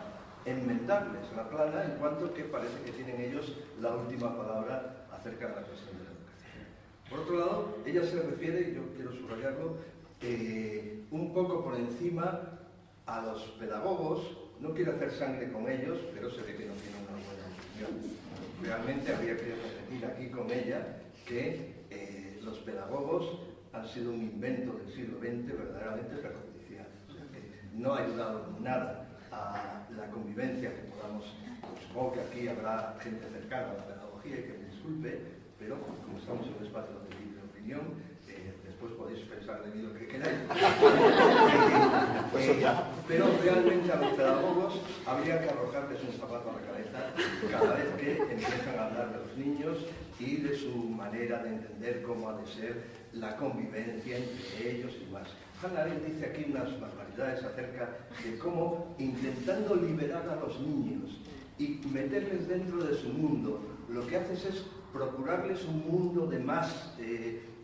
enmendarles la plana, en cuanto que parece que tienen ellos la última palabra acerca de la cuestión de la educación. Por otro lado, ella se refiere, y yo quiero subrayarlo, un poco por encima a los pedagogos. No quiero hacer sangre con ellos, pero se ve que no tienen una buena opinión. Realmente habría que repetir aquí con ella que los pedagogos han sido un invento del siglo XX verdaderamente perjudicial. O sea, que no ha ayudado nada a la convivencia que podamos. Supongo que aquí habrá gente cercana a la pedagogía y que me disculpe, pero como estamos en un espacio de libre opinión, después podéis pensar de mí lo que queráis. Pero realmente a los pedagogos habría que arrojarles un zapato a la cabeza cada vez que empiezan a hablar de los niños y de su manera de entender cómo ha de ser la convivencia entre ellos y más. Hannah Arendt dice aquí unas barbaridades acerca de cómo, intentando liberar a los niños y meterles dentro de su mundo, lo que haces es procurarles un mundo de más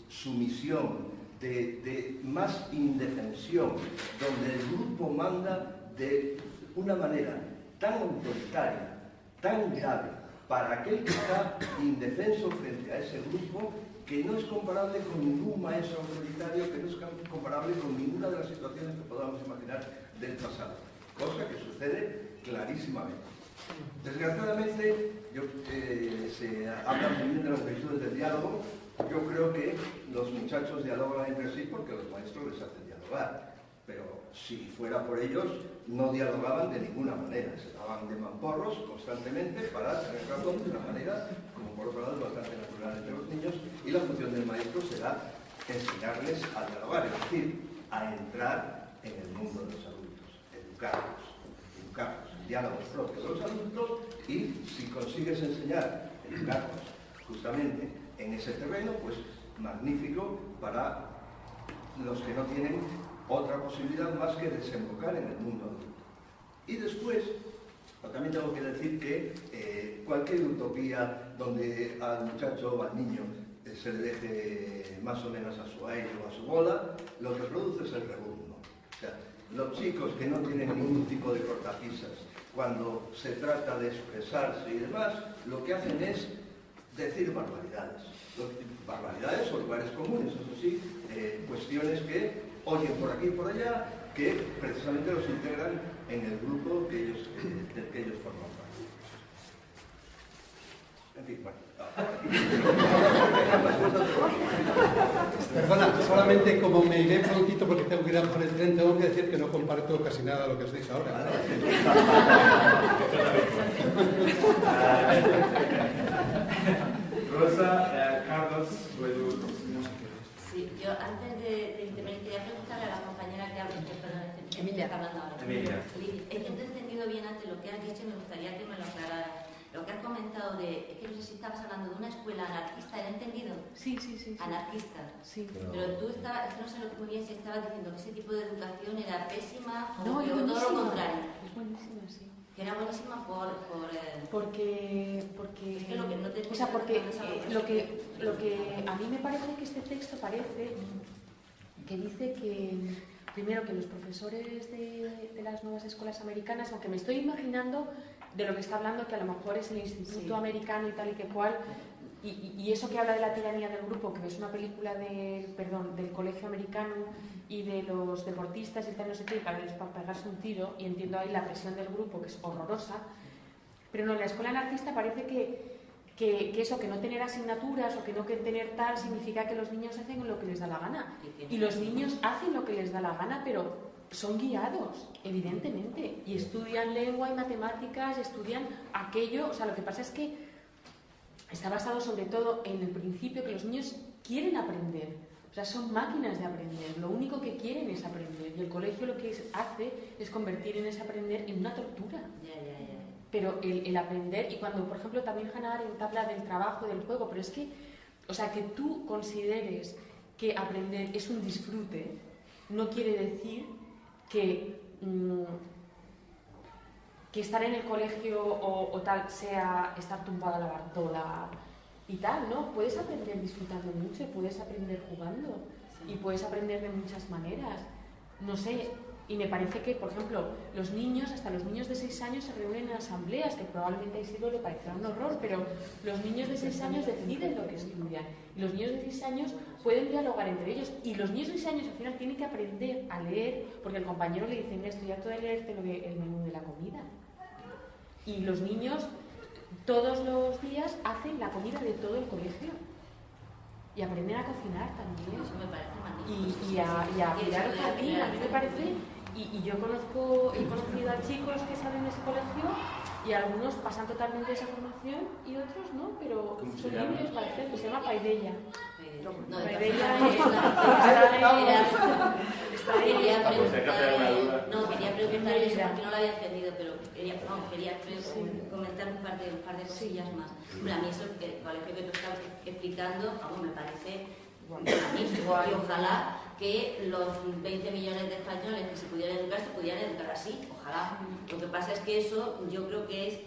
sumisión, de más indefensión, donde el grupo manda de una manera tan autoritaria, tan grave, para aquel que está indefenso frente a ese grupo, que no es comparable con ningún maestro autoritario, que no es comparable con ninguna de las situaciones que podamos imaginar del pasado, cosa que sucede clarísimamente. Desgraciadamente, se habla muy bien de las virtudes del diálogo. Yo creo que los muchachos dialogan entre sí porque los maestros les hacen dialogar, pero si fuera por ellos, no dialogaban de ninguna manera, se daban de mamporros constantemente para tener razón de una manera, como por otro lado es bastante natural entre los niños, y la función del maestro será enseñarles a dialogar, es decir, a entrar en el mundo de los adultos, educarlos, diálogos propios de los adultos, y si consigues enseñar, educarlos justamente en ese terreno, pues magnífico para los que no tienen otra posibilidad más que desembocar en el mundo adulto. Y después, también tengo que decir que cualquier utopía donde al muchacho o al niño se le deje más o menos a su aire o a su bola, lo que produce es el rebuzno. O sea, los chicos que no tienen ningún tipo de cortapisas, cuando se trata de expresarse y demás, lo que hacen es decir barbaridades. Barbaridades o lugares comunes, eso sí, cuestiones que oyen por aquí y por allá, que precisamente los integran en el grupo del que ellos forman parte. En fin, bueno. Perdona, solamente como me iré prontito porque tengo que ir a por el tren, tengo que decir que no comparto casi nada de lo que os dicho ahora. Rosa, Carlos, luego... Sí, yo antes de intervenir quería preguntarle a la compañera que habla, Emilia está hablando ahora. Emilia. Es que no he entendido bien antes lo que has dicho y me gustaría que me lo aclarara. Lo que has comentado de, es que no sé si estabas hablando de una escuela anarquista, ¿era entendido? Sí. Anarquista. Sí. Pero tú estabas, es que no sé muy bien si estabas diciendo que ese tipo de educación era pésima o No, que, todo lo contrario. Es buenísima, sí. Que era buenísima porque es que lo que no te o sea, porque lo que a mí me parece que este texto parece que dice que primero que los profesores de las nuevas escuelas americanas, aunque me estoy imaginando de lo que está hablando, que a lo mejor es el instituto americano y tal y que cual, y eso que habla de la tiranía del grupo, que es una película del colegio americano y de los deportistas y tal, no sé qué, para pegarse un tiro, y entiendo ahí la presión del grupo, que es horrorosa, pero no, en la escuela anarquista parece que que eso, que no tener asignaturas o que no tener tal significa que los niños hacen lo que les da la gana. Y los niños hacen lo que les da la gana, pero son guiados, evidentemente, y estudian lengua y matemáticas, estudian aquello. O sea, lo que pasa es que está basado sobre todo en el principio que los niños quieren aprender. O sea, son máquinas de aprender, lo único que quieren es aprender, y el colegio lo que hace es convertir en ese aprender en una tortura. Pero el aprender, y cuando, por ejemplo, también Hannah Arendt habla del trabajo, del juego, pero es que, o sea, que tú consideres que aprender es un disfrute, no quiere decir que estar en el colegio o tal sea estar tumbado a la bartola y tal, ¿no? Puedes aprender disfrutando mucho, puedes aprender jugando, y puedes aprender de muchas maneras. No sé. Y me parece que, por ejemplo, los niños, hasta los niños de 6 años se reúnen en asambleas, que probablemente a Isidro le parecerá un horror, pero los niños de 6 años deciden lo que estudian. Y los niños de 6 años pueden dialogar entre ellos. Y los niños de 6 años al final tienen que aprender a leer, porque el compañero le dice, mira, estoy harto de leerte el menú de la comida. Y los niños todos los días hacen la comida de todo el colegio. Y aprenden a cocinar también. Eso me parece magnífico. Y a cuidar el jardín, a mí me parece. Y yo he conocido a chicos que salen de ese colegio y algunos pasan totalmente esa formación y otros no, pero son libres para hacerlo. Se llama Paideia. No, quería preguntarles porque no lo había entendido, pero quería comentar un par de cosillas más. Bueno, a mí eso, el colegio que tú estabas explicando, me parece magnífico, y ojalá que los 20 millones de españoles que se pudieran educar así, ojalá. Lo que pasa es que eso yo creo que es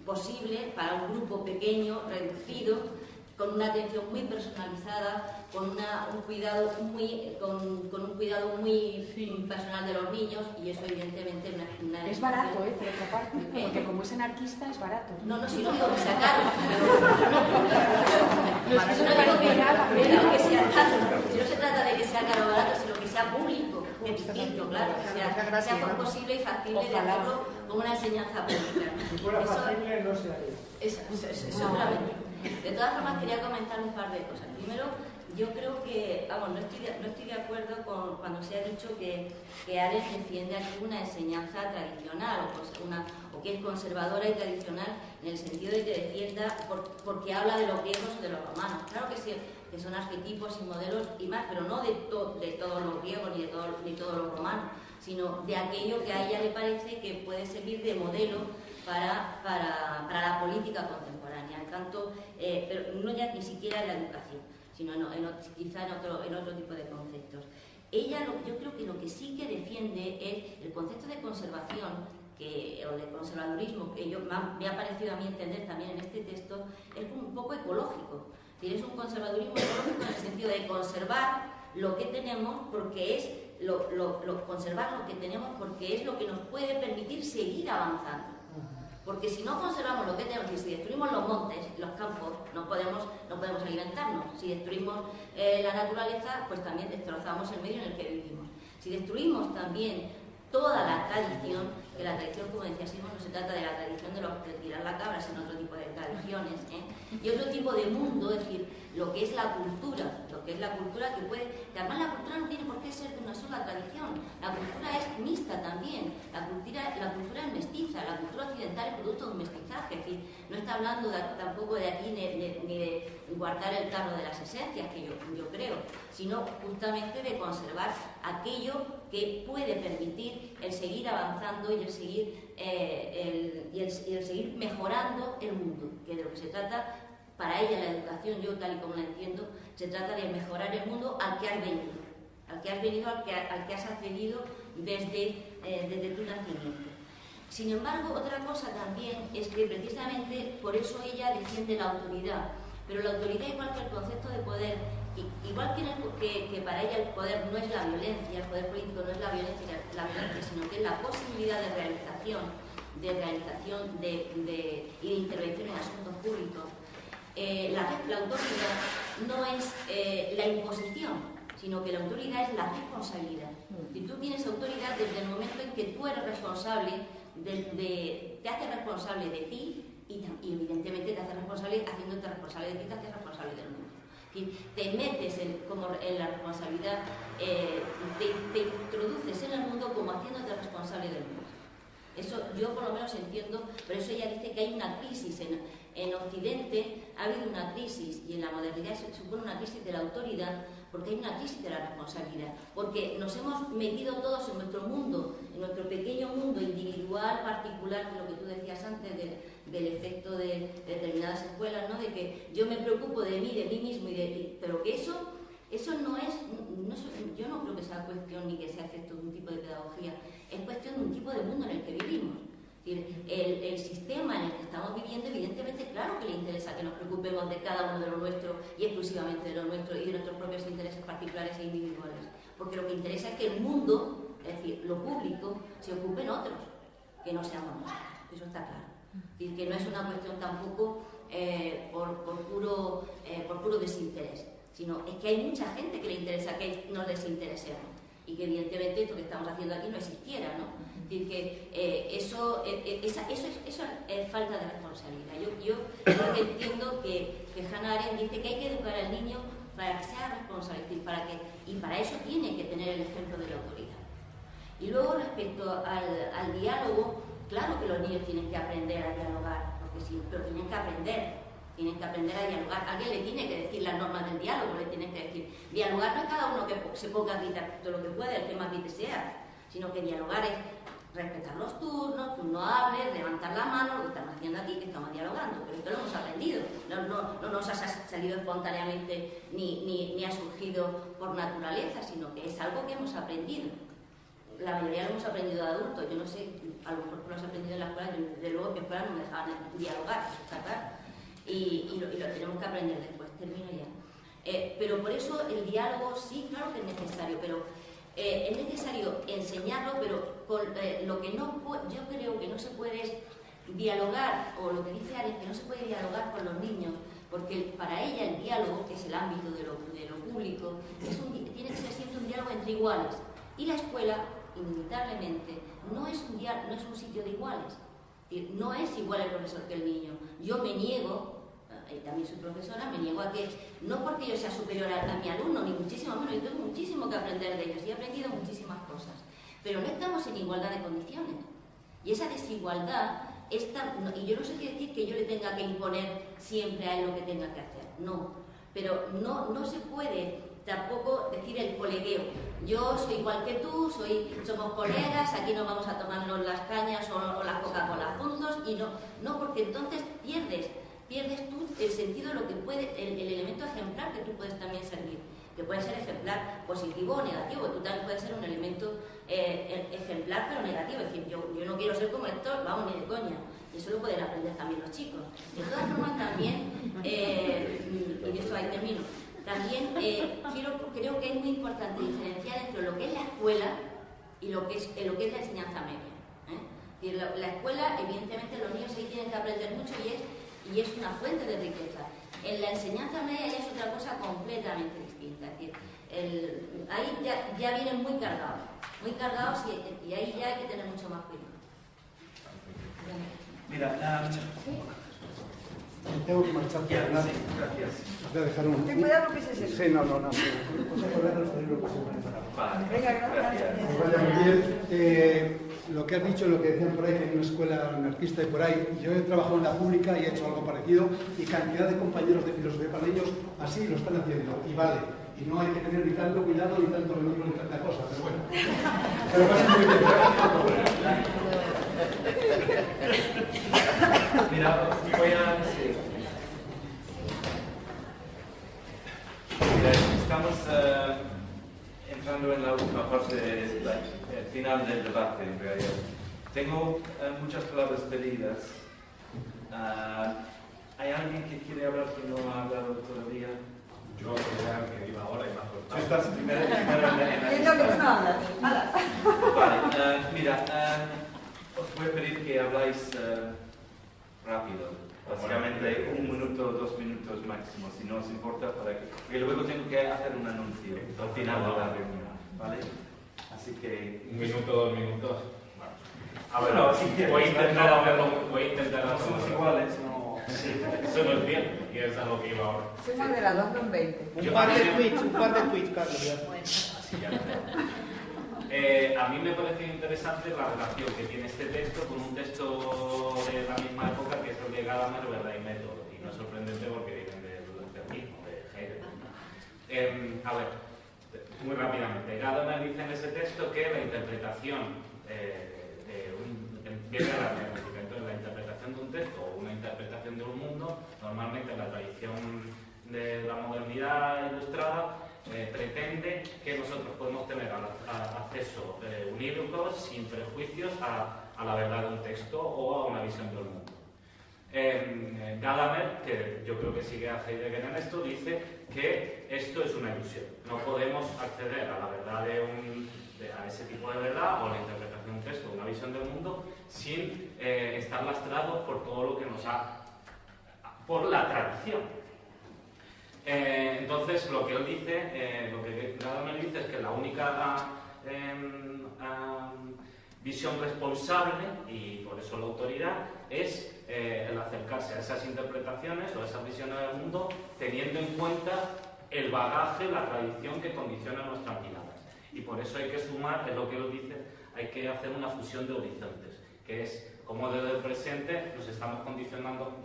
posible para un grupo pequeño, reducido, con una atención muy personalizada, con un cuidado muy personal de los niños, y eso evidentemente es barato, por otra parte, porque como es anarquista es barato. No, si no digo que sea caro. Si no se trata de que sea caro o barato, sino que sea público, que es distinto, claro, que sea posible y factible de hacerlo como una enseñanza pública. Si fuera factible, no se haría. Seguramente. De todas formas, quería comentar un par de cosas. Primero, yo creo que, no estoy de acuerdo con cuando se ha dicho que Arendt defiende aquí una enseñanza tradicional o que es conservadora y tradicional en el sentido de que defienda porque habla de los griegos o de los romanos. Claro que sí, que son arquetipos y modelos y más, pero no de todos los griegos ni de todos los romanos, sino de aquello que a ella le parece que puede servir de modelo para la política contemporánea, tanto, pero no ya ni siquiera en la educación, sino quizá en otro tipo de conceptos. Ella, yo creo que lo que sí que defiende es el concepto de conservación o de conservadurismo, que me ha parecido a mí entender también en este texto, es un poco ecológico. Es un conservadurismo ecológico en el sentido de conservar lo que tenemos porque es conservar lo que tenemos porque es lo que nos puede permitir seguir avanzando. Porque si no conservamos lo que tenemos, y si destruimos los montes, los campos, no podemos alimentarnos. Si destruimos la naturaleza, pues también destrozamos el medio en el que vivimos. Si destruimos también toda la tradición, que la tradición, como decía Simón, no se trata de la tradición de tirar la cabra, sino otro tipo de tradiciones, y otro tipo de mundo, es decir, lo que es la cultura que puede, que además la cultura no tiene por qué ser de una sola tradición, la cultura es mixta también, la cultura es mestiza, la cultura occidental es producto de un mestizaje, es decir, no está hablando tampoco de aquí ni de guardar el tarro de las esencias, que yo creo, sino justamente de conservar aquello que puede permitir el seguir avanzando y el seguir mejorando el mundo, que de lo que se trata para ella la educación, yo tal y como la entiendo, se trata de mejorar el mundo al que has venido, al que has accedido desde tu nacimiento. Sin embargo, otra cosa también es que precisamente por eso ella defiende la autoridad, pero la autoridad, igual que el concepto de poder, igual que para ella el poder no es la violencia, el poder político no es la violencia, sino que es la posibilidad de realización y de intervención en asuntos públicos. La autoridad no es la imposición, sino que la autoridad es la responsabilidad. Si tú tienes autoridad desde el momento en que tú eres responsable, te haces responsable de ti, y evidentemente te hace responsable, haciéndote responsable de ti, te hace responsable del mundo. Te metes en la responsabilidad, te introduces en el mundo como haciéndote responsable del mundo. Eso yo por lo menos entiendo, pero eso ya dice que hay una crisis en Occidente, ha habido una crisis, y en la modernidad se supone una crisis de la autoridad, porque hay una crisis de la responsabilidad, porque nos hemos metido todos en nuestro mundo, en nuestro pequeño mundo individual, particular, lo que tú decías antes del efecto de determinadas escuelas, ¿no? De que yo me preocupo de mí mismo, pero que eso no es, yo no creo que sea cuestión ni que sea efecto de un tipo de pedagogía, es cuestión de un tipo de mundo en el que vivimos. El sistema en el que estamos viviendo, evidentemente, claro que le interesa que nos preocupemos de cada uno de lo nuestro y exclusivamente de lo nuestro y de nuestros propios intereses particulares e individuales, porque lo que interesa es que el mundo, es decir, lo público, se ocupen otros, que no seamos nosotros, eso está claro. Es decir, que no es una cuestión tampoco por puro desinterés, sino es que hay mucha gente que le interesa que nos desinteresemos y que evidentemente esto que estamos haciendo aquí no existiera, ¿no? Es decir, que eso es falta de responsabilidad. Yo creo que entiendo que Hannah Arendt dice que hay que educar al niño para que sea responsable, es decir, y para eso tiene que tener el ejemplo de la autoridad. Y luego respecto al diálogo, claro que los niños tienen que aprender a dialogar, porque sí, pero tienen que aprender a dialogar. Alguien le tiene que decir las normas del diálogo, le tienen que decir, dialogar no es cada uno que se ponga a gritar todo lo que puede, el que más grite sea, sino que dialogar es respetar los turnos, tú no hables, levantar la mano, lo que estamos haciendo aquí, que estamos dialogando, pero esto lo hemos aprendido, no nos ha salido espontáneamente ni ha surgido por naturaleza, sino que es algo que hemos aprendido. La mayoría lo hemos aprendido de adultos, yo no sé, a lo mejor lo has aprendido en la escuela, yo desde luego que en la escuela no me dejaban dialogar, está claro, y lo tenemos que aprender después, termino ya. Pero por eso el diálogo sí, claro que es necesario, pero es necesario enseñarlo, pero lo que yo creo que no se puede es dialogar, o lo que dice Arendt, que no se puede dialogar con los niños, porque para ella el diálogo, que es el ámbito de lo público, tiene que ser siempre un diálogo entre iguales, y la escuela, inevitablemente, no es un sitio de iguales, no es igual el profesor que el niño. Yo me niego, y también soy profesora, me niego a que, no porque yo sea superior a mi alumno, ni muchísimo menos, yo tengo muchísimo que aprender de ellos y he aprendido muchísimas cosas, pero no estamos en igualdad de condiciones. Y esa desigualdad, y yo no sé qué decir que yo le tenga que imponer siempre a él lo que tenga que hacer, no, pero no se puede tampoco decir el colegueo. Yo soy igual que tú, somos colegas, aquí nos vamos a tomarnos las cañas o las Coca-Cola juntos, y no, porque entonces pierdes tú el sentido de lo que puede, el elemento ejemplar que tú puedes también servir, que puede ser ejemplar positivo o negativo, tú también puedes ser un elemento ejemplar pero negativo, es decir, yo no quiero ser como Héctor, vamos, ni de coña, y eso lo pueden aprender también los chicos. De todas formas también, y esto ahí termino, también creo que es muy importante diferenciar entre lo que es la escuela y lo que es la enseñanza media. La escuela, evidentemente los niños ahí tienen que aprender mucho y es una fuente de riqueza. En la enseñanza media ya es otra cosa completamente distinta. Es decir, ahí ya vienen muy cargados y ahí ya hay que tener mucho más cuidado. Mira, tengo que marchar. Sí, gracias. Voy a dejar un... Ten cuidado, no pises eso. Sí, no. Venga, gracias. Pues vaya muy bien. Lo que has dicho, lo que decían por ahí, que hay una escuela anarquista y por ahí, yo he trabajado en la pública y he hecho algo parecido, y cantidad de compañeros de filosofía para ellos así lo están haciendo, y vale. Y no hay que tener ni tanto cuidado, ni tanto rendir, ni tanta cosa, pero bueno. Pero pasa muy bien. Mira, voy a... Estamos entrando en la última parte del final del debate, en realidad. Tengo muchas palabras pedidas. ¿Hay alguien que quiere hablar que no ha hablado todavía? Yo creo que iba ahora y me ha cortado. Tú estás primero en la Yo que tú no hablas. Vale, mira, os voy a pedir que habláis rápido. Básicamente 1 minuto, 2 minutos máximo, si no os importa, porque luego tengo que hacer un anuncio al final de la reunión, ¿vale? Así que... 1 minuto, 2 minutos. Bueno. A ver, no, sí, voy a intentar hacerlo. No somos iguales, no. Sí, eso lo entiendo, y es a lo que iba ahora. Soy moderador de un 20. Un par de tweets, Carlos. Bueno, así ya lo tengo. A mí me parece interesante la relación que tiene este texto con un texto de la misma época que es el de Gadamer, Verdad y Método. Y no es sorprendente porque vienen del mismo, de Heidegger. A ver, muy rápidamente. Gadamer dice en ese texto que la interpretación viene de la dialéctica. Entonces, la interpretación de un texto o una interpretación de un mundo, normalmente en la tradición de la modernidad ilustrada, pretende que nosotros podemos tener acceso unívoco, sin prejuicios, a la verdad de un texto o a una visión del mundo. Gadamer, que yo creo que sigue a Heidegger en esto, dice que esto es una ilusión. No podemos acceder a la verdad a ese tipo de verdad o a la interpretación de un texto o una visión del mundo sin estar lastrados por todo lo que nos por la tradición. Entonces, lo que él dice, lo que Gadamer dice es que la única visión responsable, y por eso la autoridad, es el acercarse a esas interpretaciones o a esas visiones del mundo teniendo en cuenta el bagaje, la tradición que condiciona nuestras miradas. Y por eso hay que sumar, es lo que él dice, hay que hacer una fusión de horizontes, que es como desde el presente nos estamos condicionando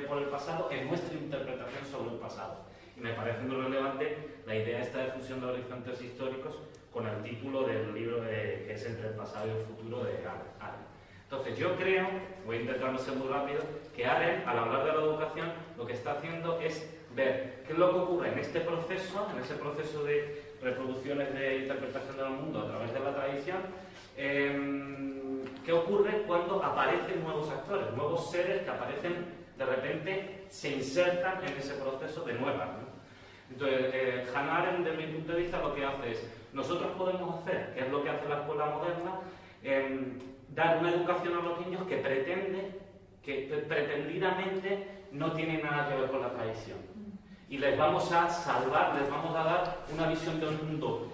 por el pasado en nuestra interpretación sobre el pasado. Y me parece muy relevante la idea esta de fusión de horizontes históricos con el título del libro que es Entre el pasado y el futuro de Arendt. Entonces yo creo, voy a intentar no ser muy rápido, que Arendt, al hablar de la educación, lo que está haciendo es ver qué es lo que ocurre en este proceso, en ese proceso de reproducciones de interpretación del mundo a través de la tradición, qué ocurre cuando aparecen nuevos actores, nuevos seres que aparecen de repente, se insertan en ese proceso de nuevas, ¿no? Entonces, Hannah Arendt, desde mi punto de vista, lo que hace es, nosotros podemos hacer, que es lo que hace la escuela moderna, dar una educación a los niños que pretendidamente no tiene nada que ver con la tradición. Y les vamos a salvar, les vamos a dar una visión del mundo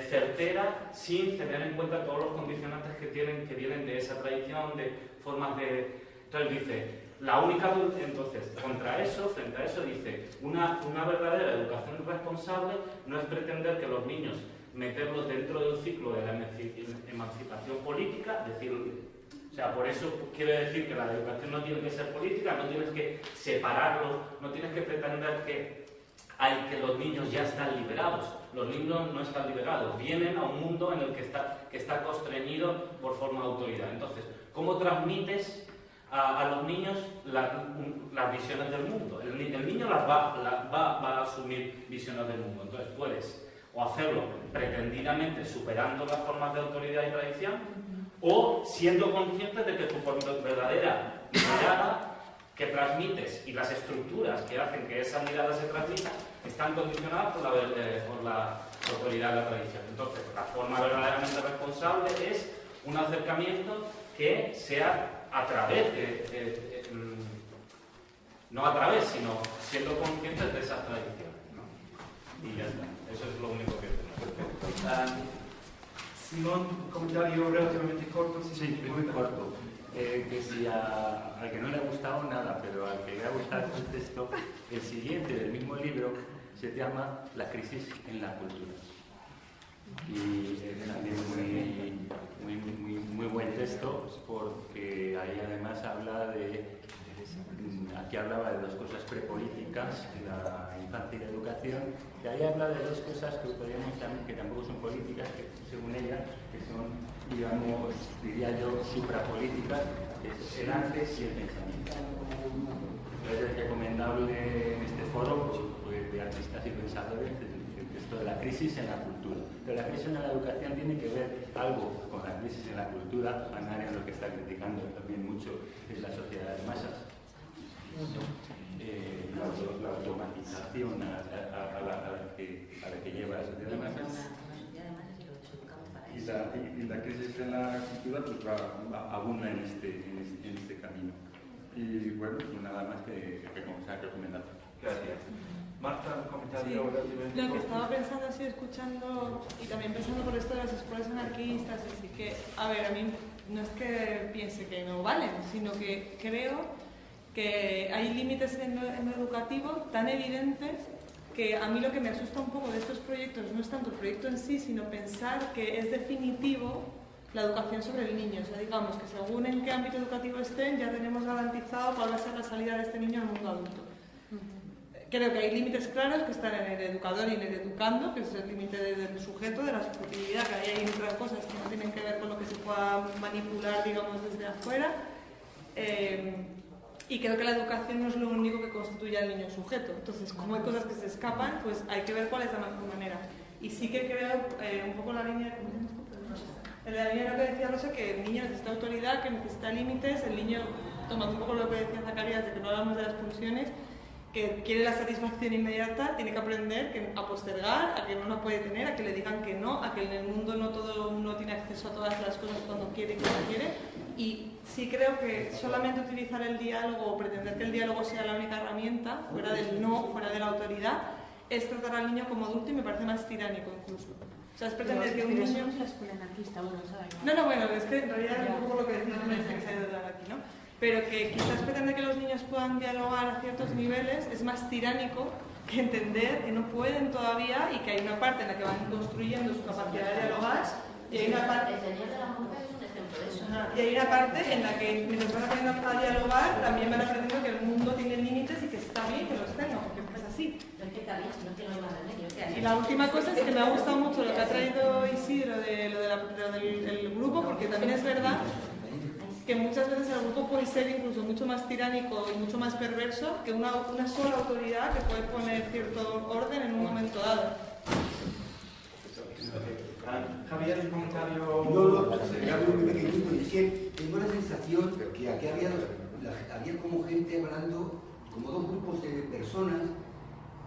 certera, sin tener en cuenta todos los condicionantes que vienen de esa tradición, de formas de... Entonces dice, la única... Entonces, frente a eso dice, una verdadera educación responsable no es pretender que los niños meterlos dentro del ciclo de la emancipación política, o sea, por eso quiere decir que la educación no tiene que ser política, no tienes que separarlos, no tienes que pretender que los niños ya están liberados. Los niños no están liberados, vienen a un mundo en el que está constreñido por forma de autoridad. Entonces, ¿cómo transmites a los niños las visiones del mundo? El niño va a asumir visiones del mundo. Entonces, puedes o hacerlo pretendidamente superando las formas de autoridad y tradición, o siendo conscientes de que tu verdadera mirada que transmites y las estructuras que hacen que esa mirada se transmita están condicionadas por la autoridad de la tradición. Entonces, la forma verdaderamente responsable es un acercamiento que sea a través no a través, sino siendo conscientes de esas tradiciones, ¿no? Y ya está. Eso es lo único que tengo. Simón, un comentario relativamente corto. Sí, muy corto. Que si al que no le ha gustado nada, pero al que le ha gustado el texto, el siguiente del mismo libro se llama La crisis en la cultura. Y es también muy buen texto, porque ahí además habla aquí hablaba de dos cosas prepolíticas, la infancia y la educación, y ahí habla de dos cosas que podríamos llamar, que tampoco son políticas, que según ella, que son, digamos, diría yo, suprapolíticas, que es el antes y el pensamiento. Entonces es recomendable en este foro, pues, de artistas y pensadores, el texto de La crisis en la cultura. Pero la crisis en la educación tiene que ver algo con la crisis en la cultura. Hannah Arendt lo que está criticando también mucho es la sociedad de masas. La automatización a la que lleva la sociedad de masas. Y la crisis en la cultura pues abunda en este camino. Y bueno, pues nada más que recomendar. Gracias. Marta, un comentario Sí, relativamente lo que corto. estaba pensando así, escuchando, y también pensando por esto de las escuelas anarquistas, así que, a ver, a mí no es que piense que no valen, sino que creo que hay límites en lo educativo tan evidentes que a mí lo que me asusta un poco de estos proyectos no es tanto el proyecto en sí, sino pensar que es definitivo la educación sobre el niño. O sea, digamos que según en qué ámbito educativo estén, ya tenemos garantizado cuál va a ser la salida de este niño al mundo adulto. Creo que hay límites claros que están en el educador y en el educando, que es el límite del sujeto, de la subjetividad, que ahí hay otras cosas que no tienen que ver con lo que se pueda manipular, digamos, desde afuera. Y creo que la educación no es lo único que constituye al niño sujeto. Entonces, como hay cosas que se escapan, pues hay que ver cuál es la mejor manera. Y sí que creo, un poco la línea de lo que decía Rosa, que el niño necesita autoridad, que necesita límites. El niño, tomando un poco lo que decía Zacarías, de que no hablamos de las pulsiones, que quiere la satisfacción inmediata, tiene que aprender a postergar, a que no la puede tener, a que le digan que no, a que en el mundo no todo uno tiene acceso a todas las cosas cuando quiere y cuando quiere. Y sí creo que solamente utilizar el diálogo o pretender que el diálogo sea la única herramienta, fuera del no, fuera de la autoridad, es tratar al niño como adulto y me parece más tiránico incluso. O sea, es pretender que un niño... Pero eso no es la escuela anarquista, bueno, ¿sabes? No, bueno, es que en realidad es un poco lo que decía que se ha ido de aquí, ¿no? Pero que quizás pretender que los niños puedan dialogar a ciertos niveles es más tiránico que entender que no pueden todavía y que hay una parte en la que van construyendo su capacidad de dialogar y hay una parte... El señor de la mujer es un ejemplo de eso. Y hay una parte en la que mientras van aprendiendo a dialogar también van aprendiendo que el mundo tiene límites y que está bien que los tenga, porque es así. No es que está bien, sino que no hay más remedio. Y la última cosa es que me ha gustado mucho lo que ha traído Isidro del grupo, porque también es verdad que muchas veces el grupo puede ser incluso mucho más tiránico y mucho más perverso que una sola autoridad que puede poner cierto orden en un momento dado. Javier, un comentario. No, muy pequeñito. Y es que tengo la sensación que aquí había como gente hablando, como dos grupos de personas,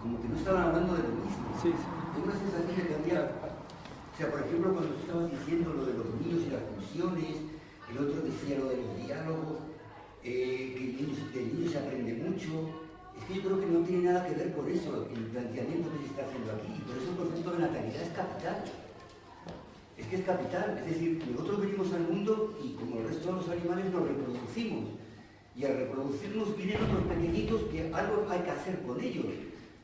como que no estaban hablando de lo mismo. Sí. Tengo la sensación de que había, o sea, por ejemplo, cuando tú estabas diciendo lo de los niños y las funciones, el otro decía lo de los diálogos, que del niño se aprende mucho. Es que yo creo que no tiene nada que ver con eso, el planteamiento que se está haciendo aquí. Y por eso el concepto de natalidad es capital. Es que es capital. Es decir, nosotros venimos al mundo y como el resto de los animales nos reproducimos. Y al reproducirnos vienen otros pequeñitos que algo hay que hacer con ellos.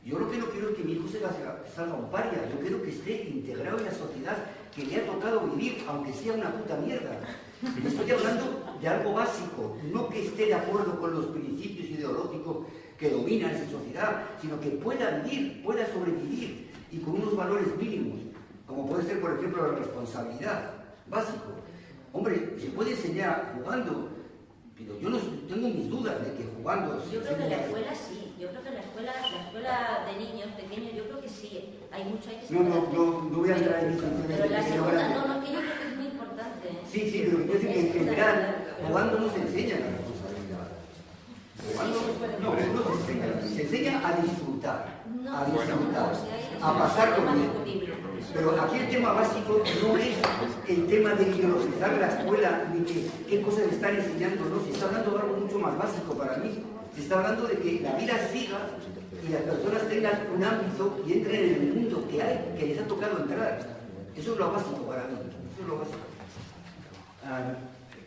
Yo lo que no quiero es que mi hijo salga un paria. Yo quiero que esté integrado en la sociedad que le ha tocado vivir, aunque sea una puta mierda. Yo estoy hablando de algo básico, no que esté de acuerdo con los principios ideológicos que dominan esa sociedad, sino que pueda vivir, pueda sobrevivir y con unos valores mínimos, como puede ser, por ejemplo, la responsabilidad, básico. Hombre, se puede enseñar jugando, pero yo no tengo mis dudas de que jugando... Yo creo que en la escuela sí, yo creo que en la escuela de niños pequeños, yo creo que sí, hay mucho ahí que se puede hacer. No voy a entrar en eso. Pero en la segunda, no, que yo creo que es muy importante. Sí, pero yo sé que en general, jugando no se enseña la responsabilidad. Jugando no se enseña, se enseña a disfrutar, a pasar por bien. Pero aquí el tema básico no es el tema de ideologizar la escuela ni qué cosas le están enseñando, no, se está hablando de algo mucho más básico para mí. Se está hablando de que la vida siga y las personas tengan un ámbito y entren en el mundo que les ha tocado entrar. Eso es lo básico para mí. Eso es lo básico.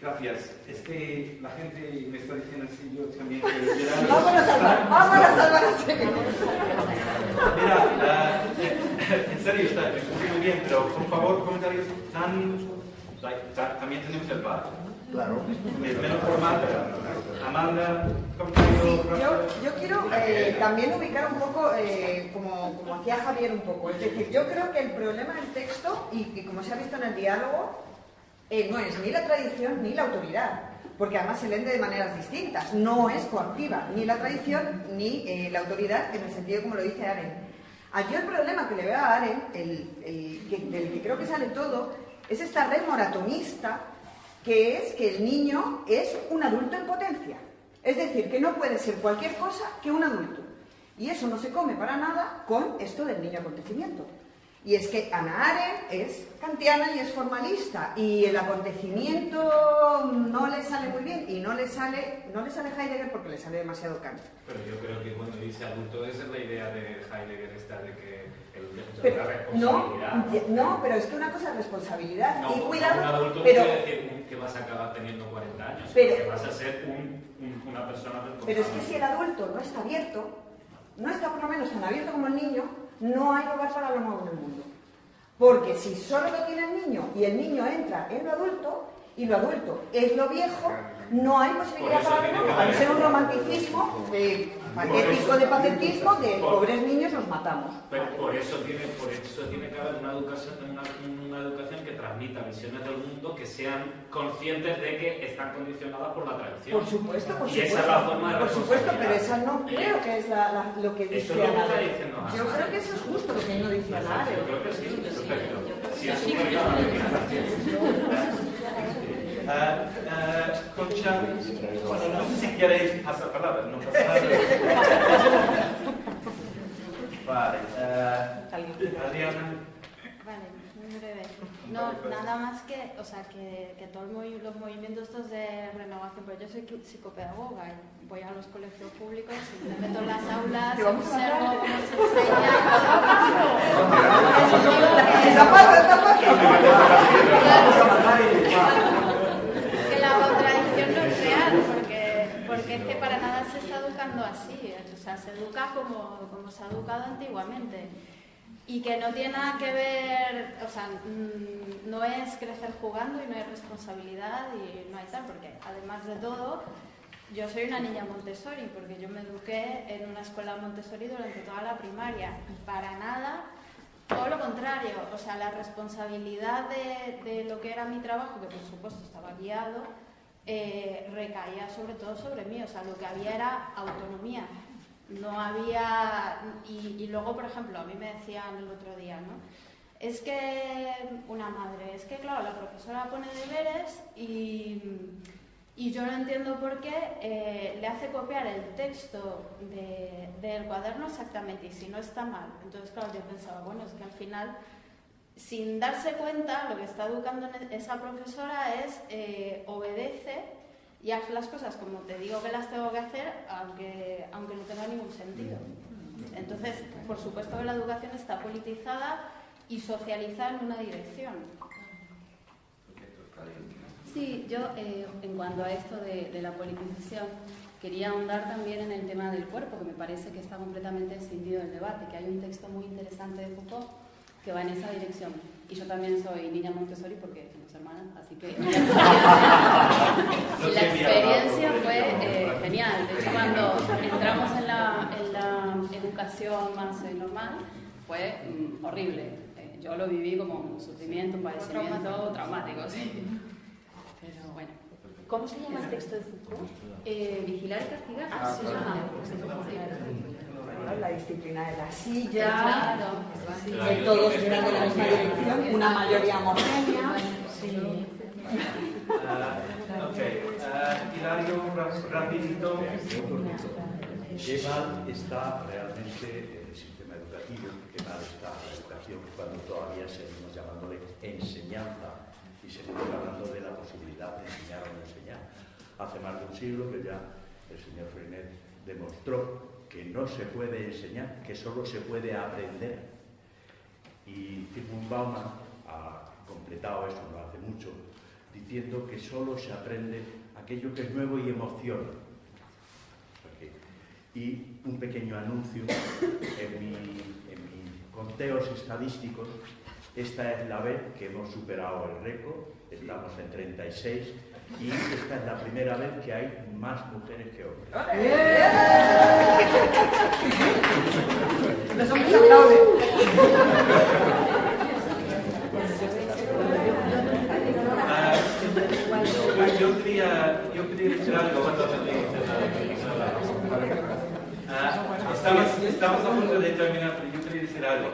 Gracias. Es que la gente me está diciendo si yo también... Vámonos a salvar a Mira, en serio, está muy bien, pero por favor, comentarios también tenemos el bar. Claro. Menos formal. Amanda, comentario. Sí, yo quiero también ubicar un poco, como hacía Javier un poco, es decir, yo creo que el problema del texto, y como se ha visto en el diálogo, no es ni la tradición ni la autoridad, porque además se leen de maneras distintas, no es coactiva, ni la tradición ni la autoridad, en el sentido como lo dice Arendt. Aquí el problema que le veo a Arendt, del que creo que sale todo, es esta red moratonista, que es que el niño es un adulto en potencia. Es decir, que no puede ser cualquier cosa que un adulto. Y eso no se come para nada con esto del niño acontecimiento. Y es que Hannah Arendt es kantiana y es formalista, y el acontecimiento no le sale muy bien, y no le sale Heidegger porque le sale demasiado Kant. Pero yo creo que cuando dice adulto, esa es la idea de Heidegger, esta de que la responsabilidad. No, pero es que una cosa es responsabilidad, No, y cuidado, un adulto pero... no quiere decir que vas a acabar teniendo 40 años, Pero- que vas a ser una persona responsable. Pero es que si el adulto no está abierto, no está por lo menos tan abierto como el niño, no hay lugar para lo nuevo en el mundo. Porque si solo lo tiene el niño y el niño entra en lo adulto y lo adulto es lo viejo, no hay posibilidad para lo nuevo. Al ser un romanticismo patético de patetismo de pobres niños nos matamos. Pero por eso tiene que haber una educación que transmita visiones del mundo que sean conscientes de que están condicionadas por la tradición. Por supuesto, por y supuesto. esa es la forma de por supuesto, pero esa no responsabilidad. creo que es lo que dice Eso es lo que Hannah está Arendt. diciendo Hannah Yo creo Arendt. que eso es justo lo que no dice Hannah Arendt. Yo creo que sí, perfecto. Sí, es súper claro. Concha, bueno, no sé si queréis pasar palabras, no pasa nada. Vale, Adriana. Vale, muy breve. No, nada más que, o sea, que todos los movimientos estos de renovación, pero yo soy psicopedagoga y voy a los colegios públicos y me meto en las aulas, observo cómo se que la contradicción no es real, porque es que para nada se está educando así, o sea, se educa como se ha educado antiguamente. Y que no tiene nada que ver, o sea, no es crecer jugando y no hay responsabilidad y no hay tal, porque además de todo, yo soy una niña Montessori, porque yo me eduqué en una escuela Montessori durante toda la primaria, y para nada, todo lo contrario, o sea, la responsabilidad de lo que era mi trabajo, que por supuesto estaba guiado, recaía sobre todo sobre mí, o sea, lo que había era autonomía. No había... Y luego, por ejemplo, a mí me decían el otro día, ¿no? Es que una madre, es que claro, la profesora pone deberes y yo no entiendo por qué le hace copiar el texto del cuaderno exactamente y si no está mal. Entonces, claro, yo pensaba, bueno, es que al final, sin darse cuenta, lo que está educando esa profesora es obedece y haz las cosas como te digo que las tengo que hacer, aunque no tenga ningún sentido. Entonces, por supuesto que la educación está politizada y socializada en una dirección. Sí, yo en cuanto a esto de la politización, quería ahondar también en el tema del cuerpo, que me parece que está completamente escindido del debate, que hay un texto muy interesante de Foucault que va en esa dirección. Y yo también soy niña Montessori porque somos hermanas, así que... Y la experiencia fue genial. De hecho, cuando entramos en la educación más normal, fue horrible. Yo lo viví como un sufrimiento, un padecimiento traumático, sí. Pero bueno. ¿Cómo se llama el texto de Foucault? Vigilar y castigar. Ah, sí, La disciplina de la silla, claro, que todos miran en la misma dirección, una mayoría homogénea. Sí. Hilario, rapidito. Qué mal está realmente el sistema educativo, qué mal está la educación cuando todavía seguimos llamándole enseñanza y seguimos hablando de la posibilidad de enseñar o no enseñar. Hace más de un siglo que ya el señor Freinet demostró que no se puede enseñar, que solo se puede aprender. Y Zygmunt Bauman ha completado eso no hace mucho, diciendo que solo se aprende aquello que es nuevo y emociona. Y un pequeño anuncio, en mis conteos estadísticos, esta es la vez que hemos superado el récord, estamos en 36, y esta es la primera vez que hay más mujeres que hombres. Los hombres aplauden. Yo quería decir algo. Estamos a punto de terminar, pero yo quería decir algo.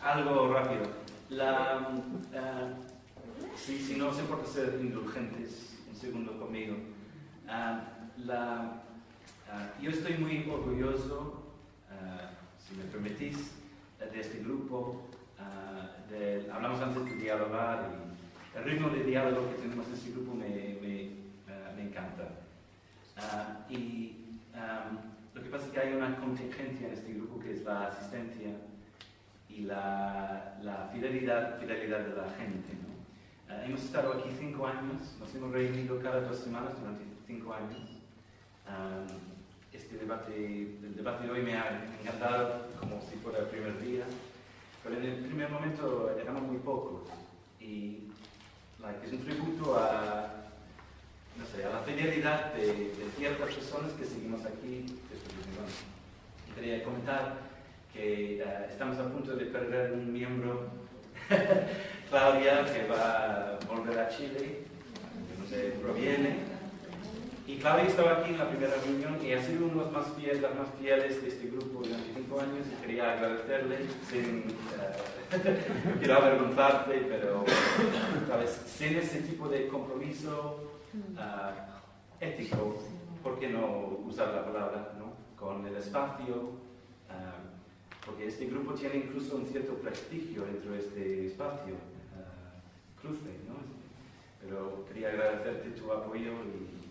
Algo rápido. Si no os importa ser indulgentes, un segundo conmigo. Yo estoy muy orgulloso, si me permitís, de este grupo. Hablamos antes de dialogar y el ritmo de diálogo que tenemos en este grupo me encanta. Lo que pasa es que hay una contingencia en este grupo que es la asistencia y la fidelidad de la gente, ¿no? Hemos estado aquí 5 años, nos hemos reunido cada 2 semanas durante 5 años. El debate de hoy me ha encantado como si fuera el primer día, pero en el primer momento éramos muy pocos y es un tributo a la fidelidad de ciertas personas que seguimos aquí desde el primer año. Quería comentar que estamos a punto de perder un miembro, Claudia, que va a volver a Chile, que no sé, proviene. Y Claudia estaba aquí en la primera reunión y ha sido uno de los más fieles de este grupo durante 5 años y quería agradecerle no quiero avergonzarte, pero ¿sabes? Sin ese tipo de compromiso ético, ¿por qué no usar la palabra, ¿no? Con el espacio, porque este grupo tiene incluso un cierto prestigio dentro de este espacio, Cruce, ¿no? Pero quería agradecerte tu apoyo y